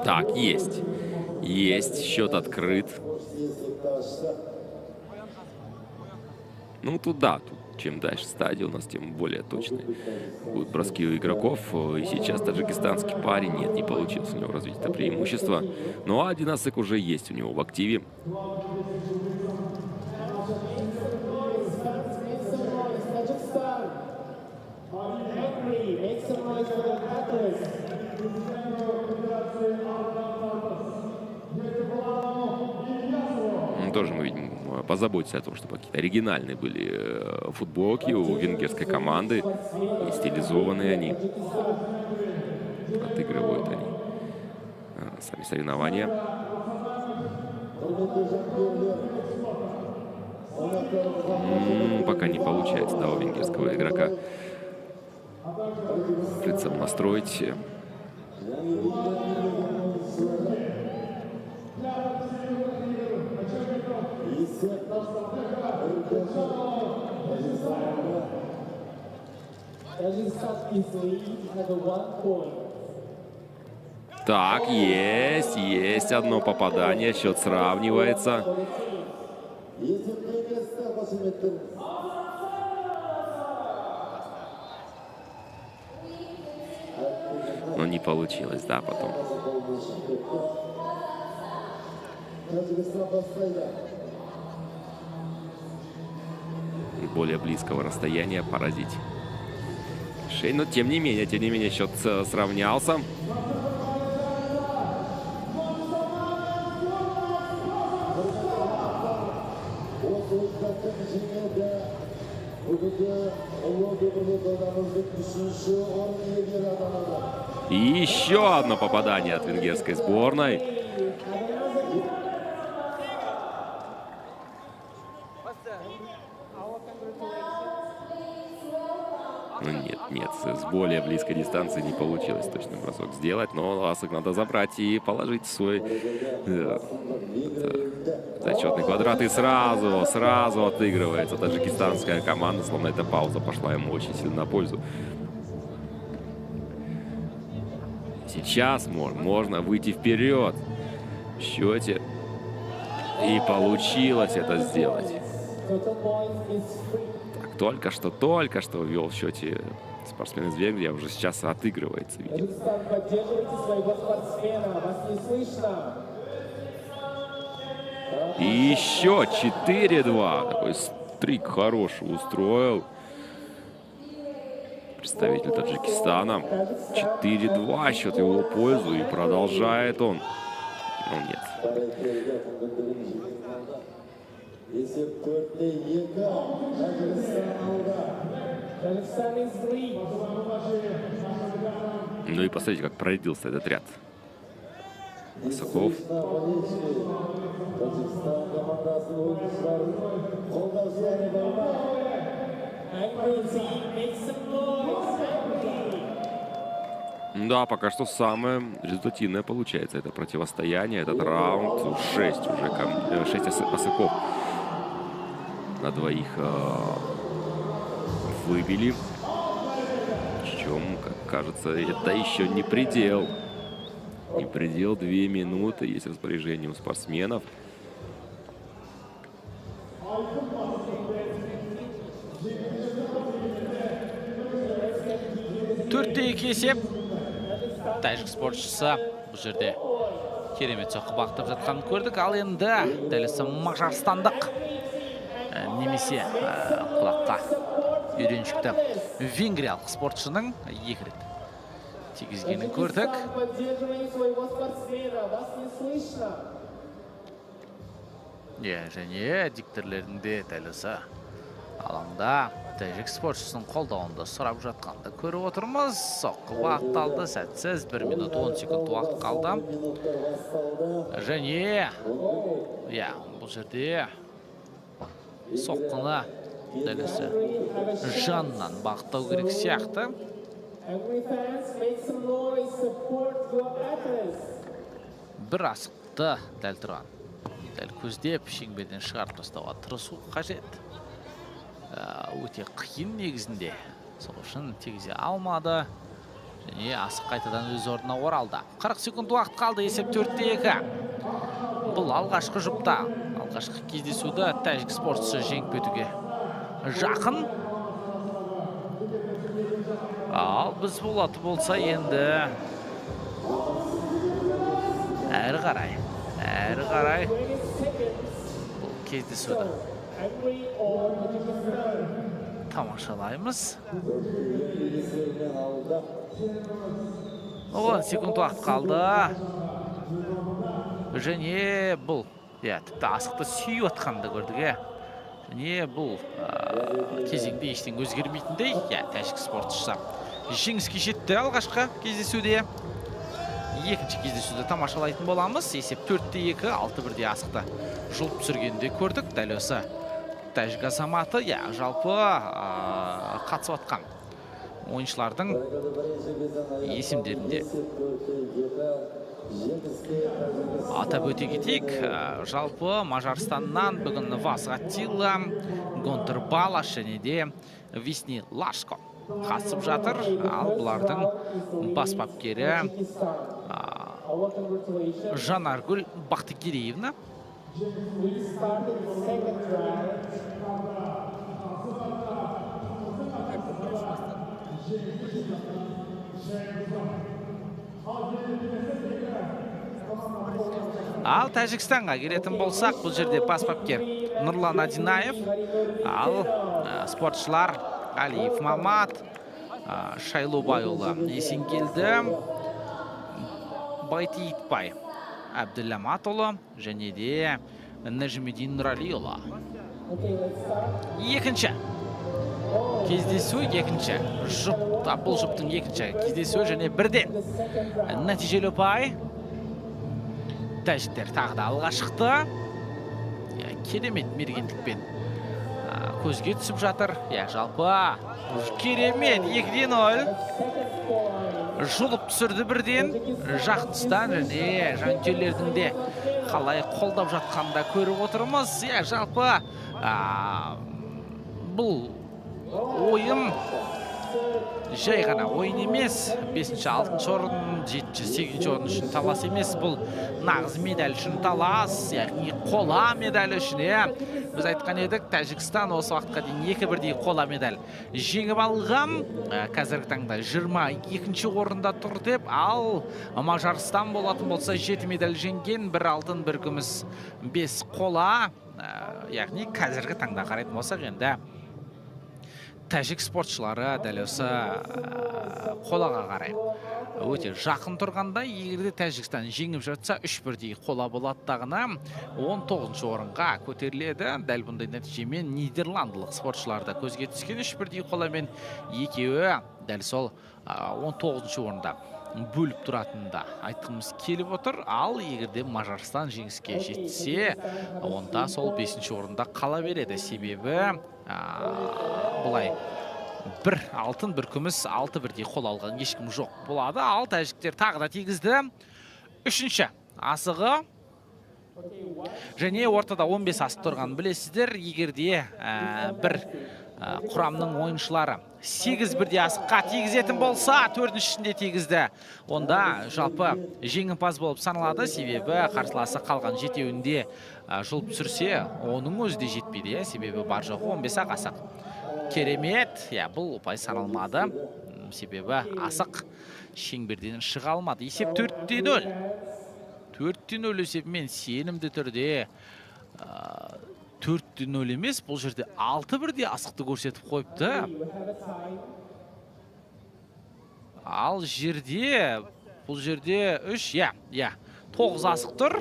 Так, есть. Есть, счет открыт. Ну, тут да, тут чем дальше стадия у нас, тем более точные будут броски у игроков. И сейчас таджикистанский парень, нет, не получилось у него развить это преимущество. Но один асык уже есть у него в активе. Тоже мы видим, позаботиться о том, чтобы какие-то оригинальные были футболки у венгерской команды. И стилизованные они. Отыгрывают они сами соревнования. Пока не получается, да, у венгерского игрока прицел настроить. Так, есть одно попадание, счет сравнивается. Но не получилось, да, потом. Более близкого расстояния поразить шею, но тем не менее счет сравнялся. И еще одно попадание от венгерской сборной. Ну, нет, с более близкой дистанции не получилось точный бросок сделать, но асык надо забрать и положить в свой зачетный квадрат. И сразу отыгрывается таджикистанская команда, словно эта пауза пошла ему очень сильно на пользу. Сейчас можно выйти вперед в счете. И получилось это сделать. Так, только что ввел в счете спортсмен из Венгрии, а уже сейчас отыгрывается, видимо. И еще 4-2. Такой стрик хороший устроил представитель Таджикистана. 4-2 счет в его пользу, и продолжает он. Ну, нет. Ну и посмотрите, как прорядился этот ряд. Асыков. Да, пока что самое результативное получается это противостояние, этот раунд. 6 асыков на двоих выбили. Причем, как кажется, это еще не предел. Не предел, 2 минуты есть распоряжение у спортсменов. Есеп. Тәжік спортшысы бұл жерде керемет соққы бағыттап жатқанын көрдік. Ал енді дәл осы мажарстандық немесе құлаққа үйреншікті венгриялық спортшының 2 рет тигізгенін көрдік. Және дикторлердің де дәл осы алаңда тәжік спортшысының қолдауында сұрап жатқанды көріп отырмыз. Соққы бағытталды, сәтсіз, 1 минут 10 секунд уақыт қалды. Және бұл жерде соққыны дәл осы жаннан бағыттау керек сияқты. Бір асықты дәл тұрған. Дәл көздеп шеңберден шығарып тастауға тырысу қажет. Өте қиын негізінде. Сол үшін тегізе алмады. Және асық қайтадан өз орнына оралды. 40 секунд уақыт қалды, есеп 4-2. Бұл алғашқы жұпта. Алғашқы кездесуді тәжік спортшысы жеңіп өтуге жақын. Ал біз болаты болса енді әрі қарай бұл кездесуді тамашалаймыз. 10 секунд уақыт қалды. Және бұл тіпті асықты сүйіп атқанды көрдіге. Және бұл кезеңде ештен өзгермейтіндей, тәжік спортшысы жеңіске жетті алғашқы кездесуде. Екінші кездесуді тамашалайтын боламыз. Есеп 4-2, 6-1 асықты жұлып түсіргенде көрдік. Дәл осы тәжік азаматы, жалпы қатысып атқан ойыншылардың есімдерінде атап өте кетейік. Жалпы Мажарстаннан бүгін Васгатила, Гонтар Балаш және де Висни Лашко қатысып жатыр. Ал бұлардың бас бапкері Жанаргүл Бақтыгереевна. Ал Тәжікстанға келетін болсақ, бұл жерде бас бапкер Нұрлан Адинаев, ал спортшылар Алиев Мамат, Шайлубайұлы Есенгелді, Байтиитбай Әбділәматұлы және де Нәжімедин Нұралиұлы. Екінші кездесу, бұл жұптың екінші кездесу және бірден нәтижелі ұпай. Тәжіктер тағы да алға шықты. Керемет мергендікпен көзге түсіп жатыр. Жалпы керемет 2-0 жұлып түсірді бірден. Жақ тұстан және жанкүйерлердің де қалай қолдап жатқанда көріп отырмыз. Жалпы бұл ойын жай ғана ойын емес. 5-ші, 6-ші орын, 7-ші, 8-ші орын үшін талас емес. Бұл нағыз медаль үшін талас, яғни қола медаль үшін. Біз айтқан едік, Тәжікстан осы уақытқа дейін 2-1 қола медаль жеңіп алған. Қазіргі таңда 22-ші орында тұр деп, ал Мажарстан болатын болса 7 медаль жеңген, 1 алтын, 1 күміс, 5 қола. Яғни қазіргі таңда қарайтын болсақ енді тәжік спортшылары дәл осы қолаға қарай өте жақын тұрғанда, егерде Тәжікстан жеңіп жатса 3-1 қола болаттағына 19-ші орынға көтеріледі. Дәл бұндай нәтижемен нидерландылық спортшыларда көзге түскен 3-1 қоламен екеуі дәл сол 19-ші орында бөліп тұратында айтқымыз келіп отыр. Ал егерде Мажарстан жеңіске жетсе, онда сол 5-ші орында қала береді. Себебі бұлай 1 алтын, 1 күміс, 6-1 қол алған ешкім жоқ болады. Ал тәжіктер тағы да тегізді. 3-ші асығы және ортада 15 асық тұрған білесіздер. Егерде бір құрамның ойыншылары 8-1 асыққа тегізетін болса, 4-шінде тегізді. Онда жалпы жеңімпаз болып саналады. Себебі қарсыласы қалған жетеуінде жұлып түсірсе, оның өзі де жетпейді. Себебі бар жоғы 15 асық. Керемет, бұл ұпай саналмады. Себебі асық шеңберден шыға алмады. Есеп 4-0. 4-0 есебімен сенімді түрде 4-0 емес, бұл жерде 6-1 асықты көрсетіп қойыпты. Ал жерде, бұл жерде 3, 9 асық тұр.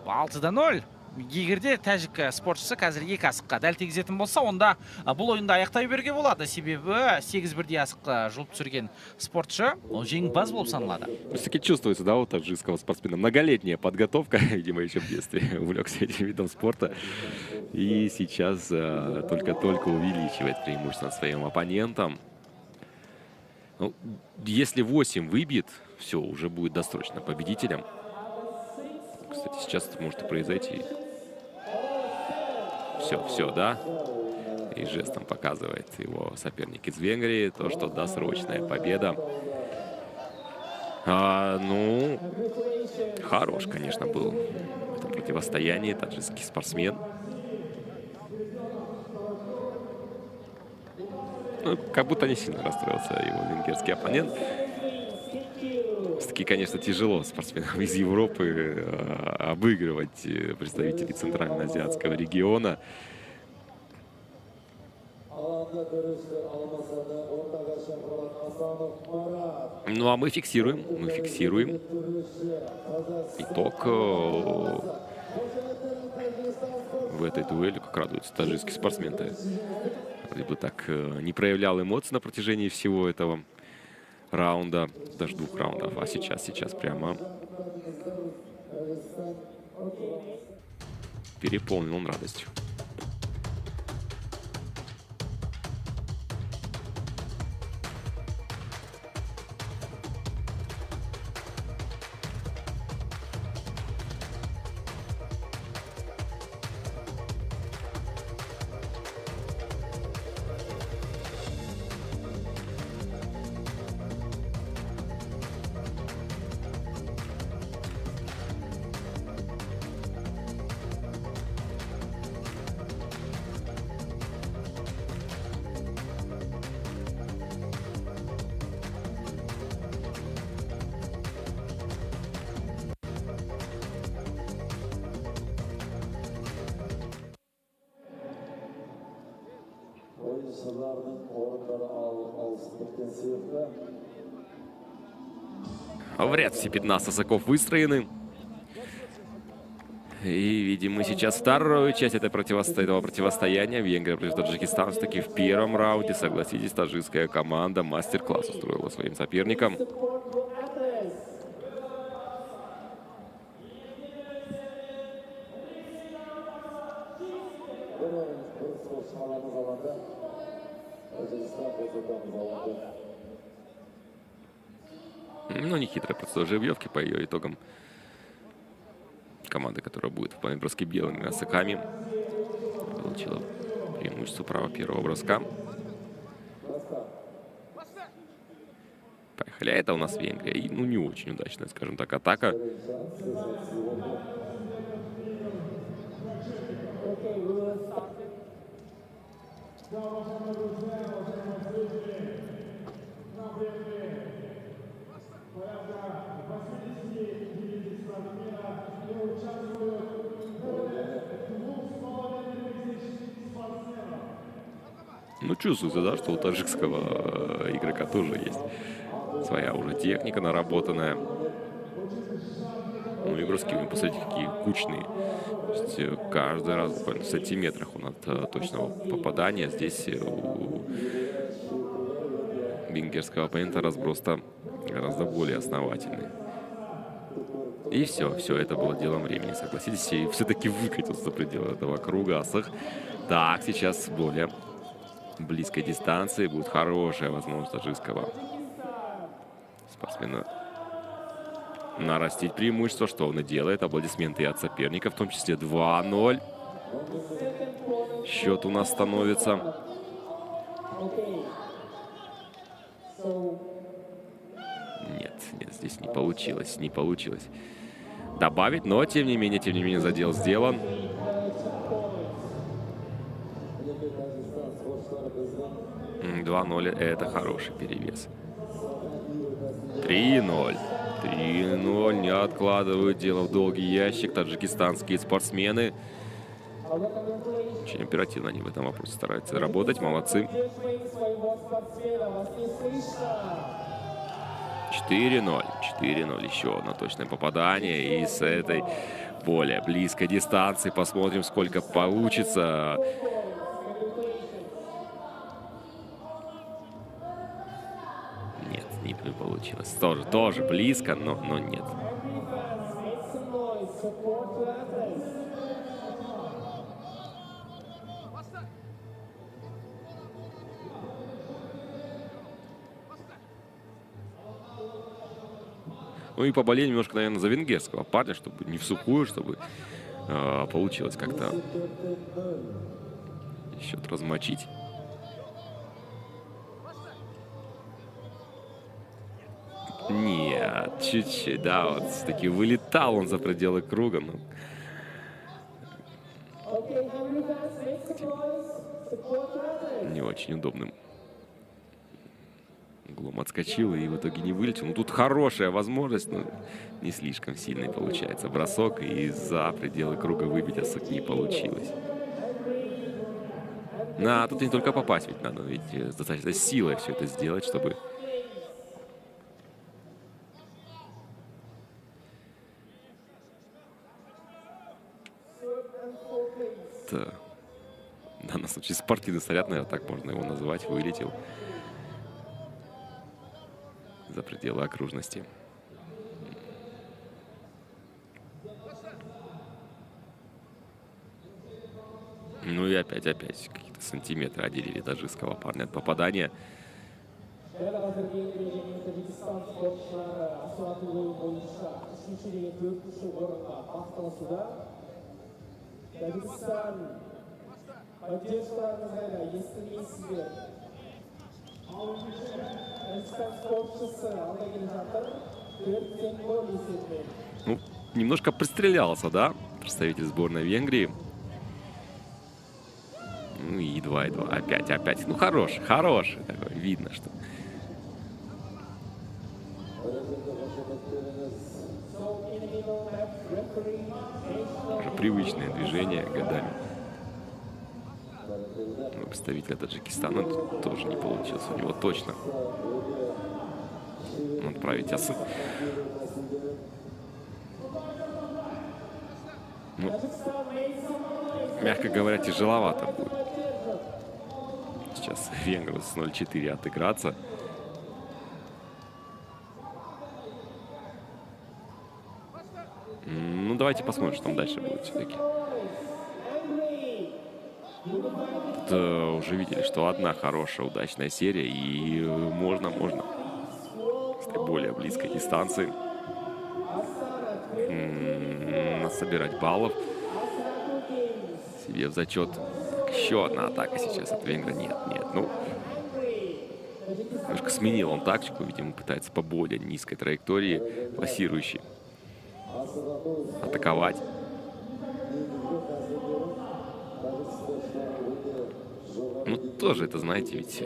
6-0. егерде тәжік спортшысы қазір 2 асыққа дәл тигізетін болса, онда бұл ойында аяқтай беруге болады. Себебі 8-1 асыққа жұлып түсірген спортшы ол жеңімпаз болып саналады. Все-таки чувствуется, да, у таджикского спортсмена многолетняя подготовка, видимо, еще в детстве увлекся этим видом спорта. И сейчас только-только увеличивает преимущество над своим оппонентом. Ну, если 8 выбьет, все, уже будет досрочно победителем. Кстати, сейчас это может и произойти. Все, да? И жестом показывает его соперник из Венгрии, то, что досрочная победа. Ну, хорош, конечно, был в этом противостоянии таджикский спортсмен. Ну, как будто не сильно расстроился его венгерский оппонент. Все-таки, конечно, тяжело спортсменам из Европы обыгрывать представителей Центральноазиатского региона. Ну, а мы фиксируем итог в этой дуэли. Как радуется таджикский спортсмен-то. Вроде бы так не проявлял эмоций на протяжении всего этого раунда, даже 2 раундов, а сейчас прямо переполнен он радостью. В ряд все 15 соков выстроены. И видим мы сейчас вторую часть этого противостояния. Венгрия против Таджикистана. Все-таки в первом раунде, согласитесь, таджикская команда мастер-класс устроила своим соперникам. Ну, не хитрая процедура жеребьевки по ее итогам. Команда, которая будет выполнять броски белыми осоками, получила преимущество права первого броска. Поехали. А это у нас Венгрия. И, ну, не очень удачная, скажем так, атака. Ну, чувствуется, да, что у таджикского игрока тоже есть своя уже техника наработанная. Ну и броски, вы посмотрите, какие кучные. То есть каждый раз буквально в сантиметрах он от точного попадания. Здесь у венгерского оппонента разброс-то гораздо более основательный. И все это было делом времени, согласитесь. И все-таки выкатился за пределы этого круга. Так, сейчас более близкой дистанции будет хорошая возможность таджикского спортсмена нарастить преимущество, что он и делает. Аплодисменты и от соперника, в том числе 2-0. Счет у нас становится. Нет, здесь не получилось добавить, но тем не менее задел сделан. 2-0 это хороший перевес. 3-0. 3-0. Не откладывают дело в долгий ящик таджикистанские спортсмены. Очень оперативно они в этом вопросе стараются работать. Молодцы. 4-0. 4-0. Еще одно точное попадание. И с этой более близкой дистанции. Посмотрим, сколько получится. Нет, не получилось. Тоже близко, но нет. Ну и поболеем немножко, наверное, за венгерского парня, чтобы не в сухую, чтобы получилось как-то счет размочить. Нет, чуть-чуть, да, вот все-таки вылетал он за пределы круга. Но... не очень удобным углом отскочил и в итоге не вылетел. Ну, тут хорошая возможность, но не слишком сильный получается бросок. И за пределы круга выбить Асык не получилось. Тут не только попасть ведь надо, ведь достаточно силой все это сделать, чтобы... Это... в данном случае спортивный снаряд, наверное, так можно его назвать, вылетел за пределы окружности. Ну и опять какие-то сантиметры отделили таджикского парня от попадания. Ну, немножко пристрелялся, да, представитель сборной Венгрии. Ну и 2-2. Опять. Ну, хороший такой. Видно, что... уже привычное движение годами. Ну, представителя Таджикистана тут тоже не получилось. У него точно. Отправить Асык. Ну, мягко говоря, тяжеловато будет. Сейчас венгру с 0-4 отыграться. Ну, давайте посмотрим, что там дальше будет все-таки. Тут уже видели, что одна хорошая, удачная серия. И можно с более близкой дистанции насобирать баллов себе в зачет. Еще одна атака сейчас от венгра. Нет. Ну, немножко сменил он тактику. Видимо, пытается по более низкой траектории, лассирующей, атаковать. Ну, тоже это, знаете, ведь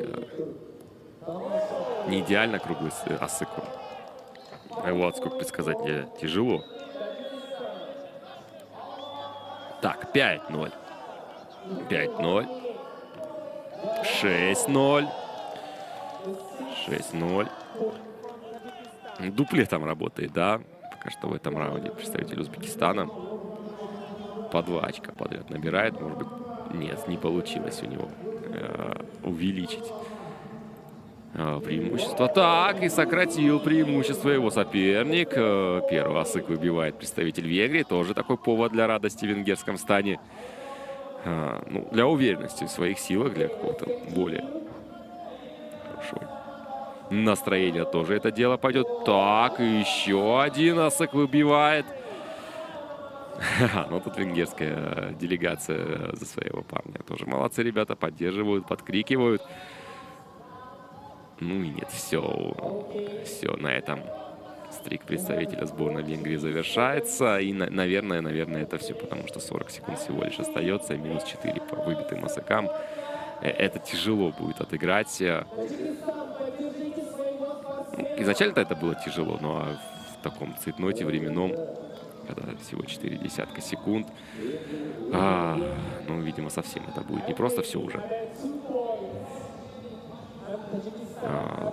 не идеально круглый Асык. Вот сколько предсказать тяжело. Так, 5-0. 5-0. 6-0. 6-0. Дуплетом работает, да? Пока что в этом раунде представитель Узбекистана. По 2 очка подряд набирает. Может быть, нет, не получилось у него увеличить преимущество. Так, и сократил преимущество его соперник. Первый Асык выбивает представитель Венгрии. Тоже такой повод для радости в венгерском стане. Ну, для уверенности в своих силах, для какого-то более хорошего настроения тоже это дело пойдет. Так, и еще один Асык выбивает. Ну, тут венгерская делегация за своего парня. Тоже молодцы ребята, поддерживают, подкрикивают. Ну и нет, все на этом стрик представителя сборной Венгрии завершается. И, наверное, это все, потому что 40 секунд всего лишь остается. Минус 4 по выбитым Асыкам. Это тяжело будет отыграть. Изначально-то это было тяжело, но в таком цейтноте временном, когда всего 4 десятка секунд, ну, видимо, совсем это будет не просто все уже.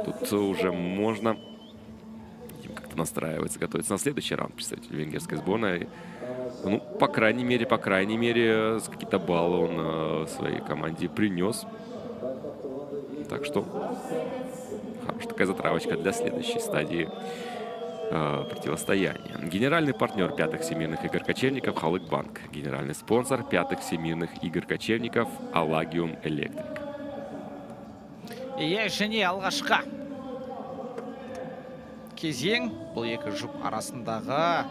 Тут уже можно как-то настраивается, готовится на следующий раунд представитель венгерской сборной. Ну, по крайней мере, какие-то баллы он своей команде принес. Так что хорошая такая затравочка для следующей стадии противостояния. Генеральный партнер пятых всемирных игр кочевников Халык-банк. Генеральный спонсор пятых всемирных игр кочевников Аллагиум Электрик. Және алғашқа кезең бұл екі жұп арасындағы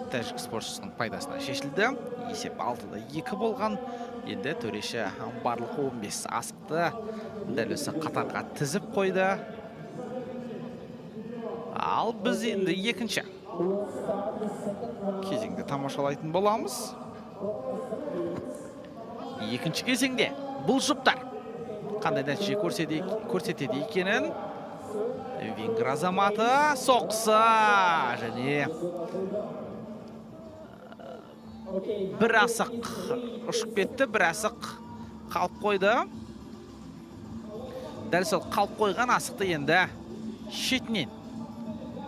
тәжік спортшысының пайдасына шешілді. Есеп 6-2 болған. Енді төреші барлық 15 асықты дәл осы қатарға тізіп қойды. Ал біз енді екінші кезеңді тамашалайтын боламыз. Екінші кезеңде бұл жұптар қандай нәтиже көрсетеді екенін венгр азаматы соқса және бір асық ұшып кетті, бір асық қалып қойды. Дәл сол қалып қойған асықты енді шетінен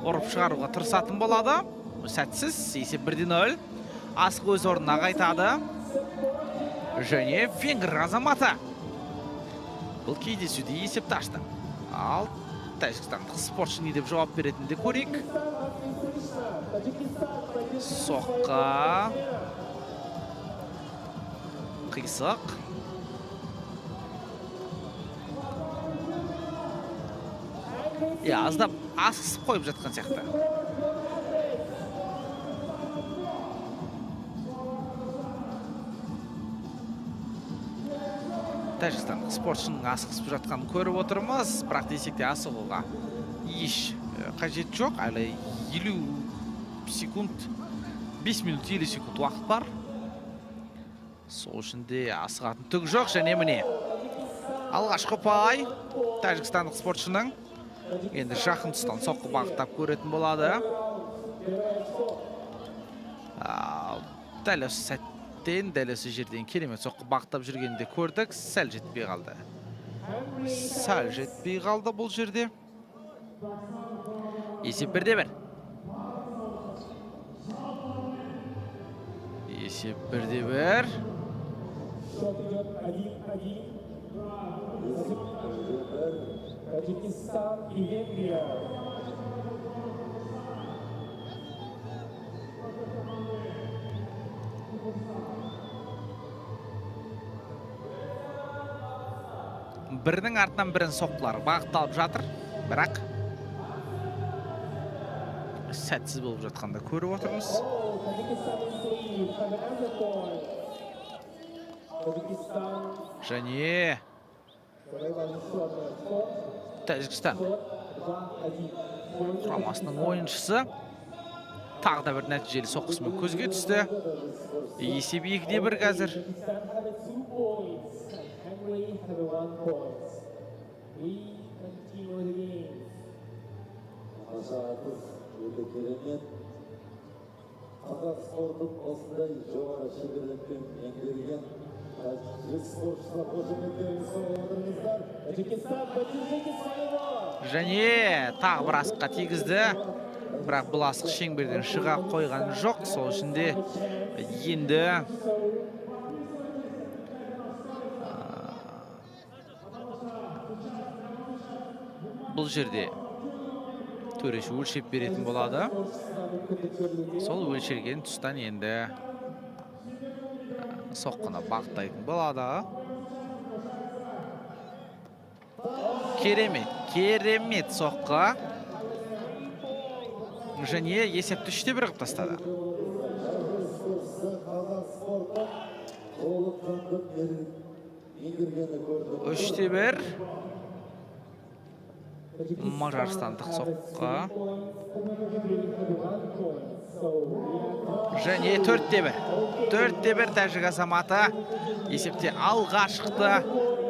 ұрып шығаруға тырысатын болады. Сәтсіз, есеп 1-0. Асық өз орнына қайтады. Және венгр азаматы бұл кездесуде есепті ашты. Ал тәжікстандық спортшы не деп жауап беретінді көрейік. Соққа. Қисық. Аздап асықсып қойып жатқан сияқты. Тәжікстандық спортшының асықсып жатқанын көріп отырмыз. Бірақ десек те асығуға еш қажет жоқ. Әлі 50 секунд, 5 минут 50 секунд уақыт бар. Сол үшін де асығатын түк жоқ. Және міне алғашқы ұпай тәжікстандық спортшының. Енді жақын тұстан соққы бағыттап көретін болады. Дәл осы сәттен, дәл осы жерден керемет соққы бағыттап жүргенде көрдік. Сәл жетпей қалды. Сәл жетпей қалды бұл жерде. Есеп 1-1. Есеп 1-1. Таджикистан и Венгрия. Бірінің артынан бірін соққылар бағытталып жатыр. Бірақ сәтсіз болып жатқанда көріп отырмыз. Және Тәжікстан құрамасының ойыншысы тағы да бір нәтижелі соққысымен көзге түсті. Есеп 2-1 қазір. Және тағы бір асыққа тигізді. Бірақ бұл асық шеңберден шыға қойған жоқ. Сол үшін де енді бұл жерде төреші өлшеп беретін болады. Сол өлшелген тұстан енді соққыны бағыттайтын болады. Керемет соққы. Және есепті 3-1 қылып тастады. 3-1. Мажарстандық соққы. Және 4-1. 4-1 тәжік азаматы есепте алға шықты.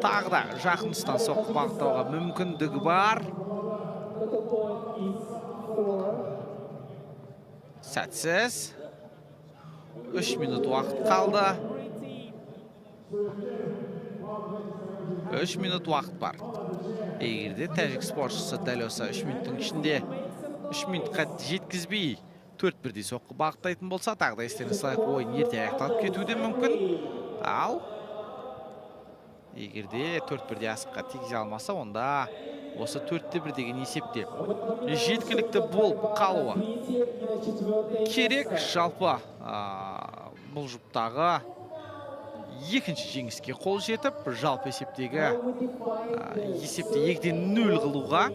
Тағы да жақын тұстан соққы бағыттауға мүмкіндігі бар. Сәтсіз. 3 минут уақыт қалды. 3 минут уақыт бар. Егерде тәжік спортшысы дәл осы 3 минуттың ішінде 3 минутқа жеткізбей 4-1 соққы бағыттайтын болса, тағы да естеріңізге салайық, ойын ерте аяқталып кетуі де мүмкін. Ал егерде 4-1 асыққа тигізе алмаса, онда осы 4-1 деген есепте жеткілікті болып қалуы керек. Жалпы бұл жұптағы екінші жеңіске қол жетіп, жалпы есепте 2-0 қылуға.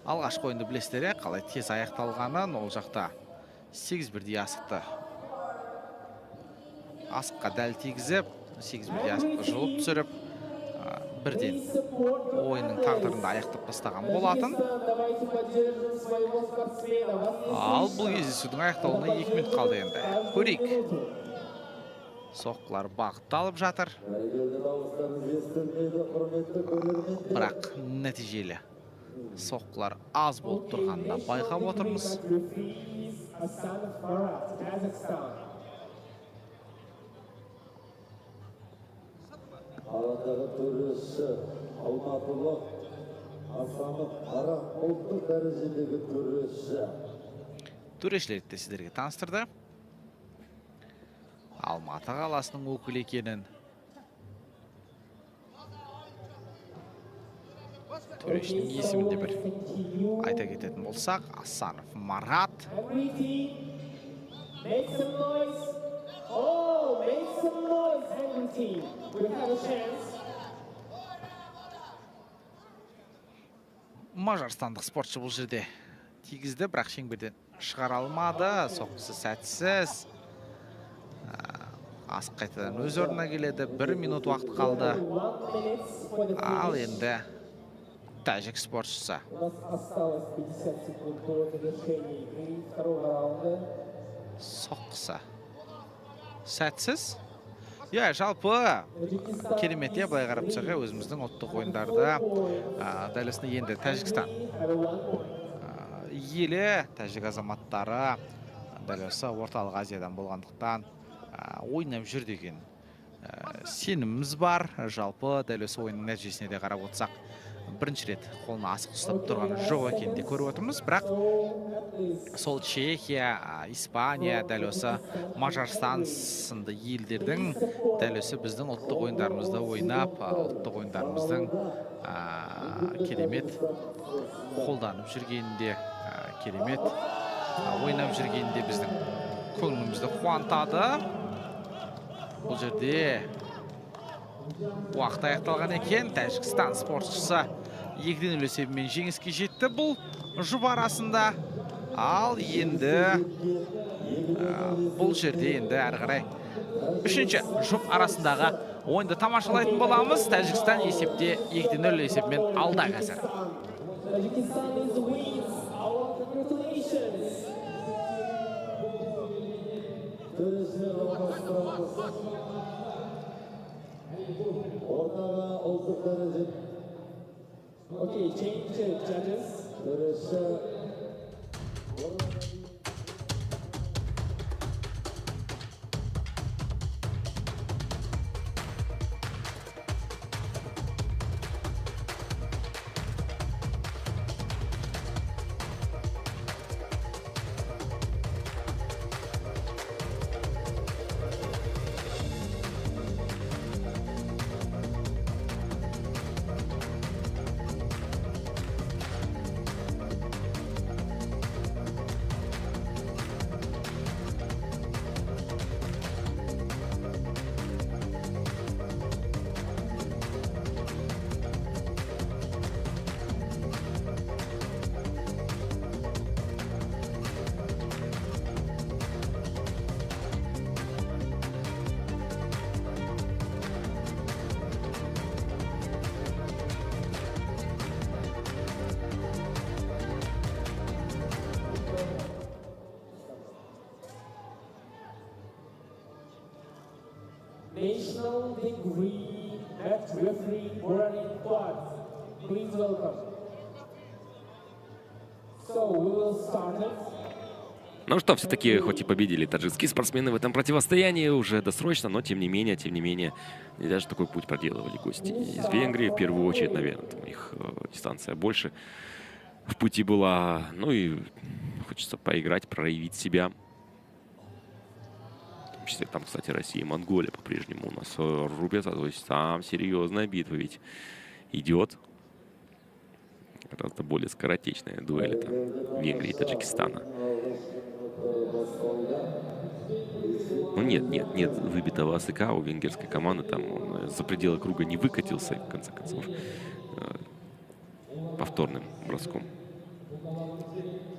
Алғашқы ойынды білесіздер, қалай тез аяқталғанын, ол жақта 8-1 асықты. Асыққа дәл тигізіп, 8-1 асықты жұлып түсіріп, бірден ойынның тағдырында аяқтап тастаған болатын. Ал бұл кездесудің аяқталуына 2 минут қалды енді. Көрейік. Соққылар бағытталып жатыр. Бірақ нәтижелі соққылар аз болып тұрғанда байқап отырмыз. Аладағы төресі Алматылық Асанов Ара ұлттық дәрежедегі төресі. Төрешілерді сіздерге таныстырды. Алматы қаласының өкілі екенін. Төрешінің есімінде бір айта кететін болсақ, Асанов Марат. Мажарстандық спортшы бұл жерде тигізді, бірақ шеңберден шығара алмады. Соққысы сәтсіз. Асық қайтадан өз орнына келеді. 1 минут уақыт қалды. Ал енді тәжік спортшысы. Соққысы сәтсіз. Жалпы керемет, былай қарап тұрсақ, өзіміздің ұлттық ойындарда дәл осыны енді Тәжікстан елі, тәжік азаматтары дәл осы орталық Азиядан болғандықтан ойнап жүр деген сеніміміз бар. Жалпы дәл осы ойынның нәтижесіне де қарап отырсақ, бірінші рет қолына асық ұстап тұрған жоқ екенін де көріп отырмыз. Бірақ сол Чехия, Испания, дәл осы Мажарстан сынды елдердің дәл осы біздің ұлттық ойындарымызда ойнап, ұлттық ойындарымыздың керемет қолданып жүргенінде, керемет ойнап жүргенінде біздің көңілімізді қуантады. Бұл жерде уақыт аяқталған екен. Тәжікстан спортшысы 2-0 есебімен жеңіске жетті бұл жұп арасында. Ал енді бұл жерде енді әрі қарай үшінші жұп арасындағы ойынды тамашалайтын боламыз. Тәжікстан есепте 2-0 есебімен алда қазір. Okay, change judges. National degree match referee Morani Quad. Please welcome. So we will start it. Ну что, все-таки, хоть и победили таджикские спортсмены в этом противостоянии уже досрочно, но тем не менее, не даже такой путь проделывали гости из Венгрии. В первую очередь, наверное, там у них дистанция больше в пути была. Ну и хочется поиграть, проявить себя. В том числе там, кстати, Россия и Монголия по-прежнему у нас рубятся. То есть там серьезная битва ведь идет. Гораздо более скоротечная дуэль это Венгрии и Таджикистана. Ну нет выбитого АСК у венгерской команды. Там он за пределы круга не выкатился, в конце концов, повторным броском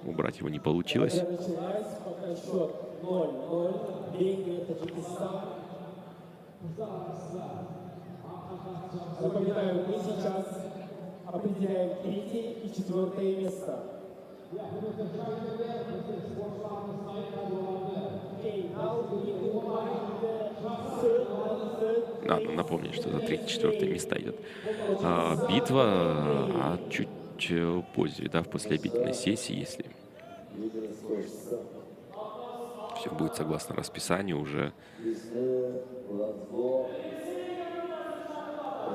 убрать его не получилось. Напоминаю, мы сейчас определяем 3-е и 4-е места. Надо напомнить, что за 3-4 места идет битва, чуть позже, да, в послеобеденной сессии, если все будет согласно расписанию, уже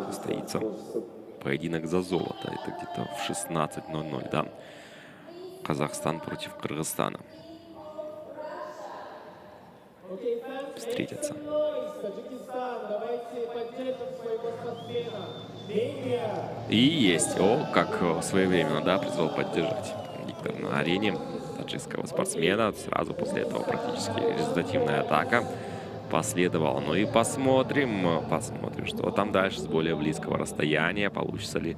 состоится поединок за золото. Это где-то в 16:00, да. Казахстан против Кыргызстана встретятся. И есть. О, как своевременно, да, призвал поддержать Виктор на арене таджикского спортсмена. Сразу после этого практически результативная атака последовала. Ну и посмотрим, что там дальше с более близкого расстояния. Получится ли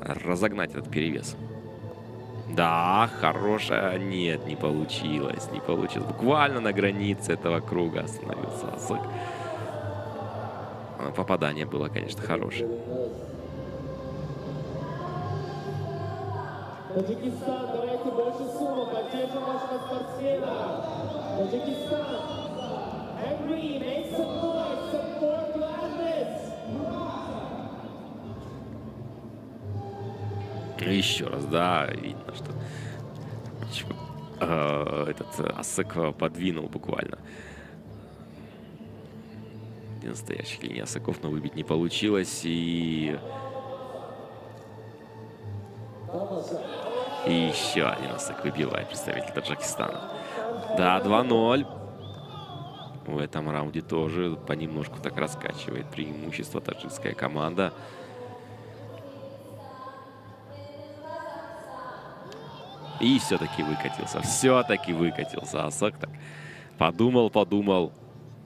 разогнать этот перевес. Да, хорошая. Нет, не получилось. Буквально на границе этого круга остановился Асык. Попадание было, конечно, хорошее. Таджикистан, давайте больше сумму, поддержим нашего спортсмена. Таджикистан, Angry, make some noise, support gladness. Еще раз, да, видно, что этот Асык подвинул буквально. Один настоящих линий Асыков, но выбить не получилось. И еще один Асык выбивает представитель Таджикистана. Да, 2-0. В этом раунде тоже понемножку так раскачивает преимущество таджикская команда. И все-таки выкатился Асык. Так подумал.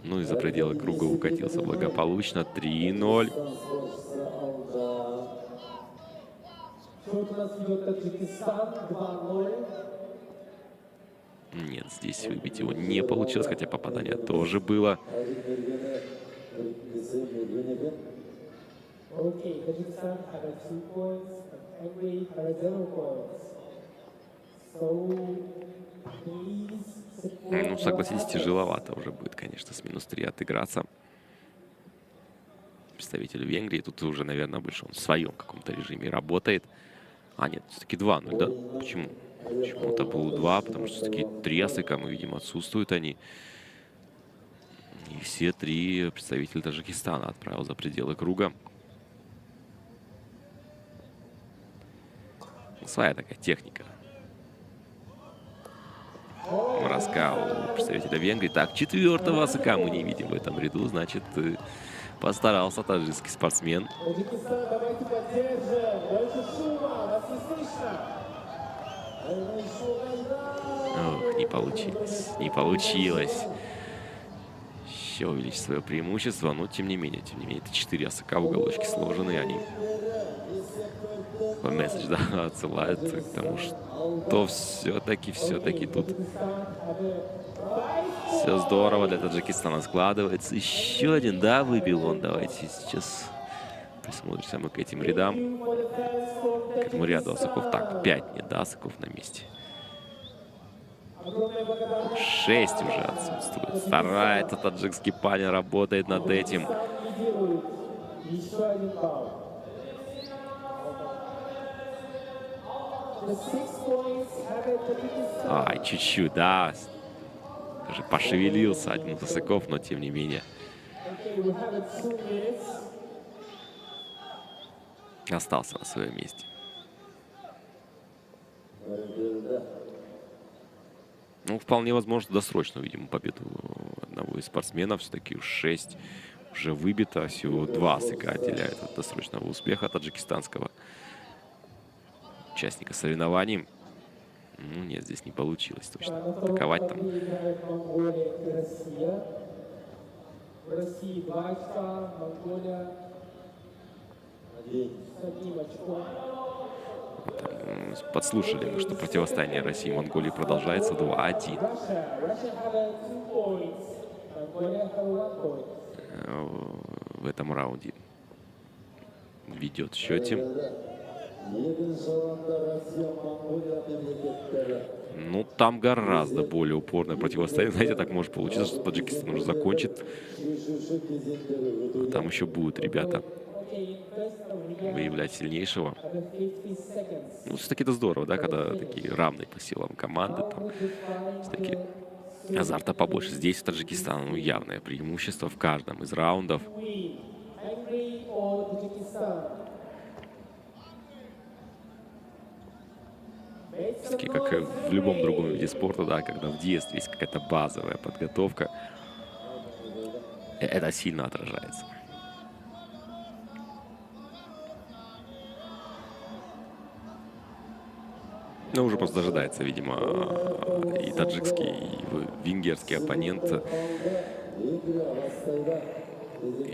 Ну и за пределы круга укатился благополучно. 3-0. Счет у нас ведет Таджикистан 2-0. Нет, здесь выбить его не получилось, хотя попадание тоже было. Okay, Tajikistan had 2 points, and Angry had 0 points. So, please support. Ну, согласитесь, тяжеловато уже будет, конечно, с -3 отыграться. Представитель Венгрии. Тут уже, наверное, больше он в своем каком-то режиме работает. А, нет, все-таки 2-0, да? Почему? Почему-то было 2, потому что все-таки 3 Асыка, мы видим, отсутствуют они. И все 3 представителя Таджикистана отправил за пределы круга. Своя такая техника. Броска у представителя Венгрии. Так, 4-го Асыка мы не видим в этом ряду, значит, постарался таджикский спортсмен. Таджикистан, давайте поддержим. Больше шума, вас не слышно. Ох, не получилось. Еще увеличить свое преимущество, но тем не менее, это 4 Асыка в уголочке сложены, они месседж, да, отсылают к тому, что все-таки тут все здорово для Таджикистана складывается. Еще один, да, выбил он. Давайте сейчас присмотримся мы к этим рядам, к этому ряду Асыков. Так, 5 нет, да, Асыков на месте. 6 уже отсутствует. Старается таджикский парень, работает над этим. Еще один балл. The 6 points have it Tajikistan. Ай, чуть-чуть, да. Даже пошевелился один Тасыков, но тем не менее Okay, we have it 2 minutes. остался на своем месте. Ну, вполне возможно, досрочно увидим победу одного из спортсменов. Все-таки 6 уже выбито, всего 2 сыка отделяют от досрочного успеха таджикистанского участника соревнований. Ну, нет, здесь не получилось точно атаковать там. Играет Монголия и Россия. В России 2 очка, Монголия 1 очко. Подслушали мы, что противостояние России и Монголии продолжается 2-1 Russia have 2 points. Mongolia have 1 point. в этом раунде. Ведет в счете. Ну, там гораздо более упорное противостояние. Знаете, так может получиться, что Таджикистан уже закончит. Там еще будут ребята выявлять сильнейшего. Ну, все-таки это здорово, да, когда такие равные по силам команды. Там все-таки азарта побольше. Здесь у Таджикистана явное преимущество в каждом из раундов. Все-таки, как и в любом другом виде спорта, да, когда в детстве есть какая-то базовая подготовка, это сильно отражается. Ну, уже просто дожидается, видимо, и таджикский, и венгерский оппонент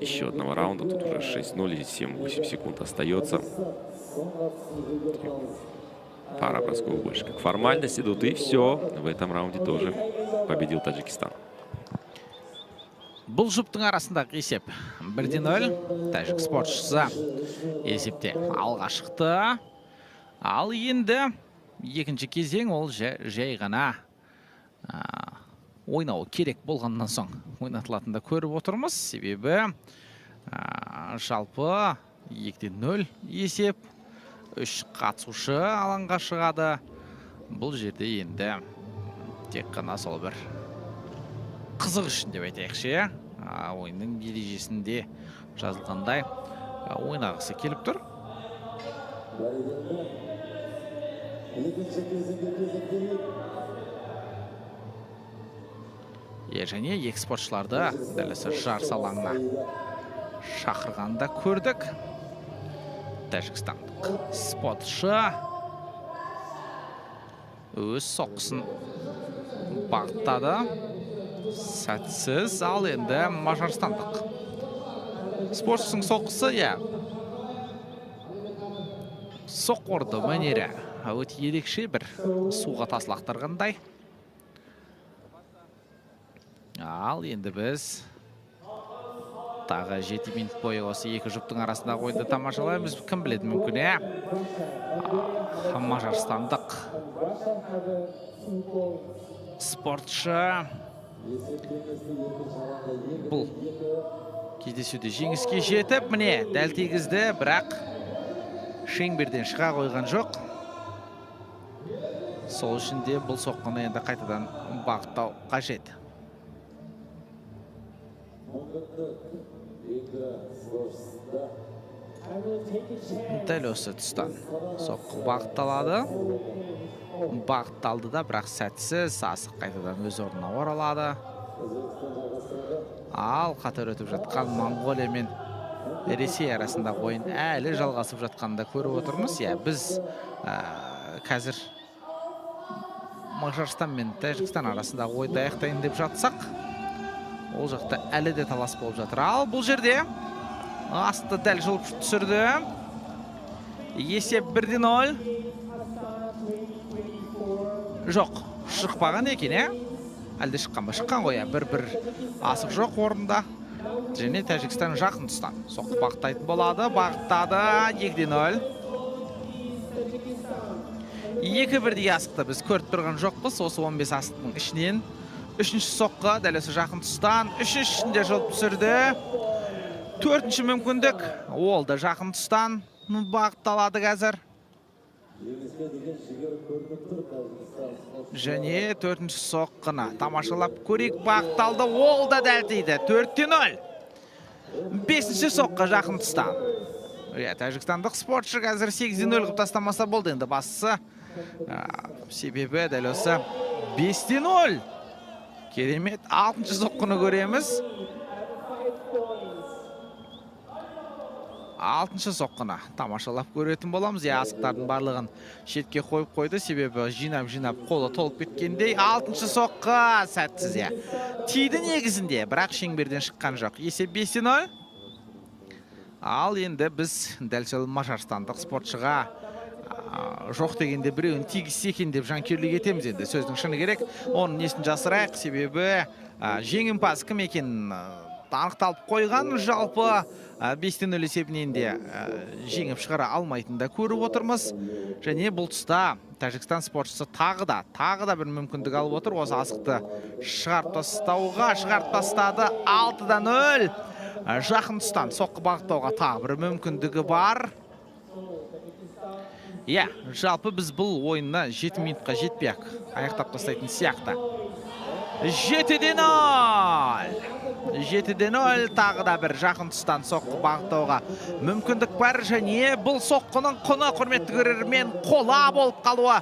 еще одного раунда. Тут уже 6-0 и 7-8 секунд остается. Пара бросков больше как формальность идут, и все. В этом раунде тоже победил Таджикистан. Бұл жұптың арасындағы есеп 1-0. Тәжік спортшысы есепте алға шықты. Ал енді екінші кезең ол жай ғана ойнау керек болғаннан соң ойнатылатында көріп отырмыз. Себебі жалпы 2-0 есеп. 3 қатысушы алаңға шығады. Бұл жерде енді тек қана сол бір қызық үшін деп айтайықшы. Ойынның ережесінде жазылғандай ойнағысы келіп тұр. Және екі спортшыларды дәл осы жарыс алаңына шақырғанда көрдік. Тәжікстандық спортшы өз соққысын бағыттады. Сәтсіз, ал енді мажарстандық спортшының соққысы, соққырды мәнері өте ерекше бір суға тасылақтырғандай. Ал енді біз тағы 7 минут бойы осы екі жұптың арасындағы ойынды тамашалаймыз. Кім біледі, мүмкін, мажарстандық спортшы бұл кездесуде жеңіске жетіп, міне дәл тигізді, бірақ шеңберден шыға қойған жоқ. Сол үшін де бұл соққыны енді қайтадан бағыттау қажет. Дәл осы тұстан соққы бағытталады. Бағытталды да, бірақ сәтсіз, асық қайтадан өз орнына оралады. Ал қатар өтіп жатқан Монголия мен Ресей арасында ойын әлі жалғасып жатқанда көріп отырмыз. Біз қазір Мажарстан мен Тәжікстан арасында ойынды аяқтайын деп жатсақ, ол жақта әлі де талас болып жатыр. Ал бұл жерде асты дәл жұлып түсірді. Есеп 1-0. Жоқ, шықпаған екен, әлде шыққан ба? Шыққан ғой, бір асық жоқ орында. Және Тәжікстан жақын тұстан соққы бағыттайтын болады. Бағыттады. 2-0. 2-1 асықты біз көріп тұрған жоқпыз. Осы 15 асықтың ішінен 3-ші соққы дәл осы жақын тұстан. 3-шінде жұлып түсірді. 4-ші мүмкіндік. Ол да жақын тұстан бағытталады қазір. жеңіске деген жігер көрініп тұр Тәжікстан спортшылары. Және төртінші соққыны тамашалап көрейік. Бағытталды, ол да дәл тиді. 4-0. Бесінші соққы жақын тұстан. Тәжікстандық спортшы қазір 8-0 қып тастамаса болды. Енді бастысы себебі дәл осы 5-0. Керемет. 6-шы соққыны көреміз. 6-шы соққыны тамашалап көретін боламыз. Асықтардың барлығын шетке қойып қойды. Себебі жинап қолы толып кеткендей. 6-шы соққы сәтсіз. Тиді негізінде, бірақ шеңберден шыққан жоқ. Есеп 5-0. Ал енді біз дәл сол мажарстандық спортшыға жоқ дегенде біреуін тигізсе екен деп жанкүйерлік етеміз. Енді сөздің шыны керек. Оның несін жасырайық, себебі жеңімпаз кім екенін анықталып қойған. Жалпы 5-0 есебінен де жеңіп шығара алмайтын да көріп отырмыз. Және бұл тұста Тәжікстан спортшысы тағы да бір мүмкіндік алып отыр. Осы асықты шығарып тастады. 6-0. Жақын тұстан соққы бағыттауға тағы бір мүмкіндігі бар. Жалпы біз бұл ойынна 7 минутқа жетпей-ақ аяқтап тастайтын сияқты. 7-0. 7-0. Тағы да бір жақын тұстан соққы бағыттауға мүмкіндік бар. Және бұл соққының құны, құрметті көрермен, қола болып қалуы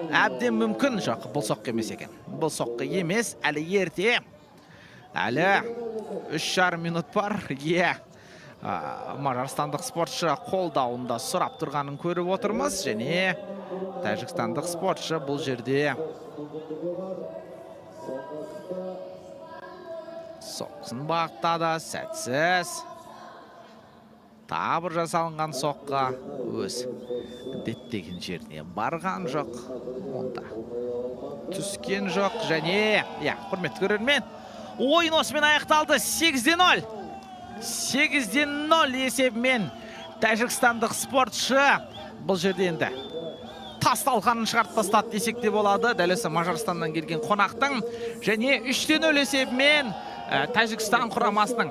әбден мүмкін. Жоқ, бұл соққы емес екен. Бұл соққы емес, әлі ерте. Әлі 3,5 минут бар. Мажарстандық спортшы қолдауында сұрап тұрғанын көріп отырмыз. Және тәжікстандық спортшы бұл жерде соққысын бағыттады, сәтсіз. Тағы бір жасалынған соққы өз діттеген жеріне барған жоқ. Онда түскен жоқ. Және, құрметті көрермен, ойын осымен аяқталды. 8-0. 8-0 есебімен тәжікстандық спортшы бұл жерде енді тасталқанын шығарып тастады десек те болады. Дәл осы Мажарстаннан келген қонақтың. Және 3-0 есебімен Тәжікстан құрамасының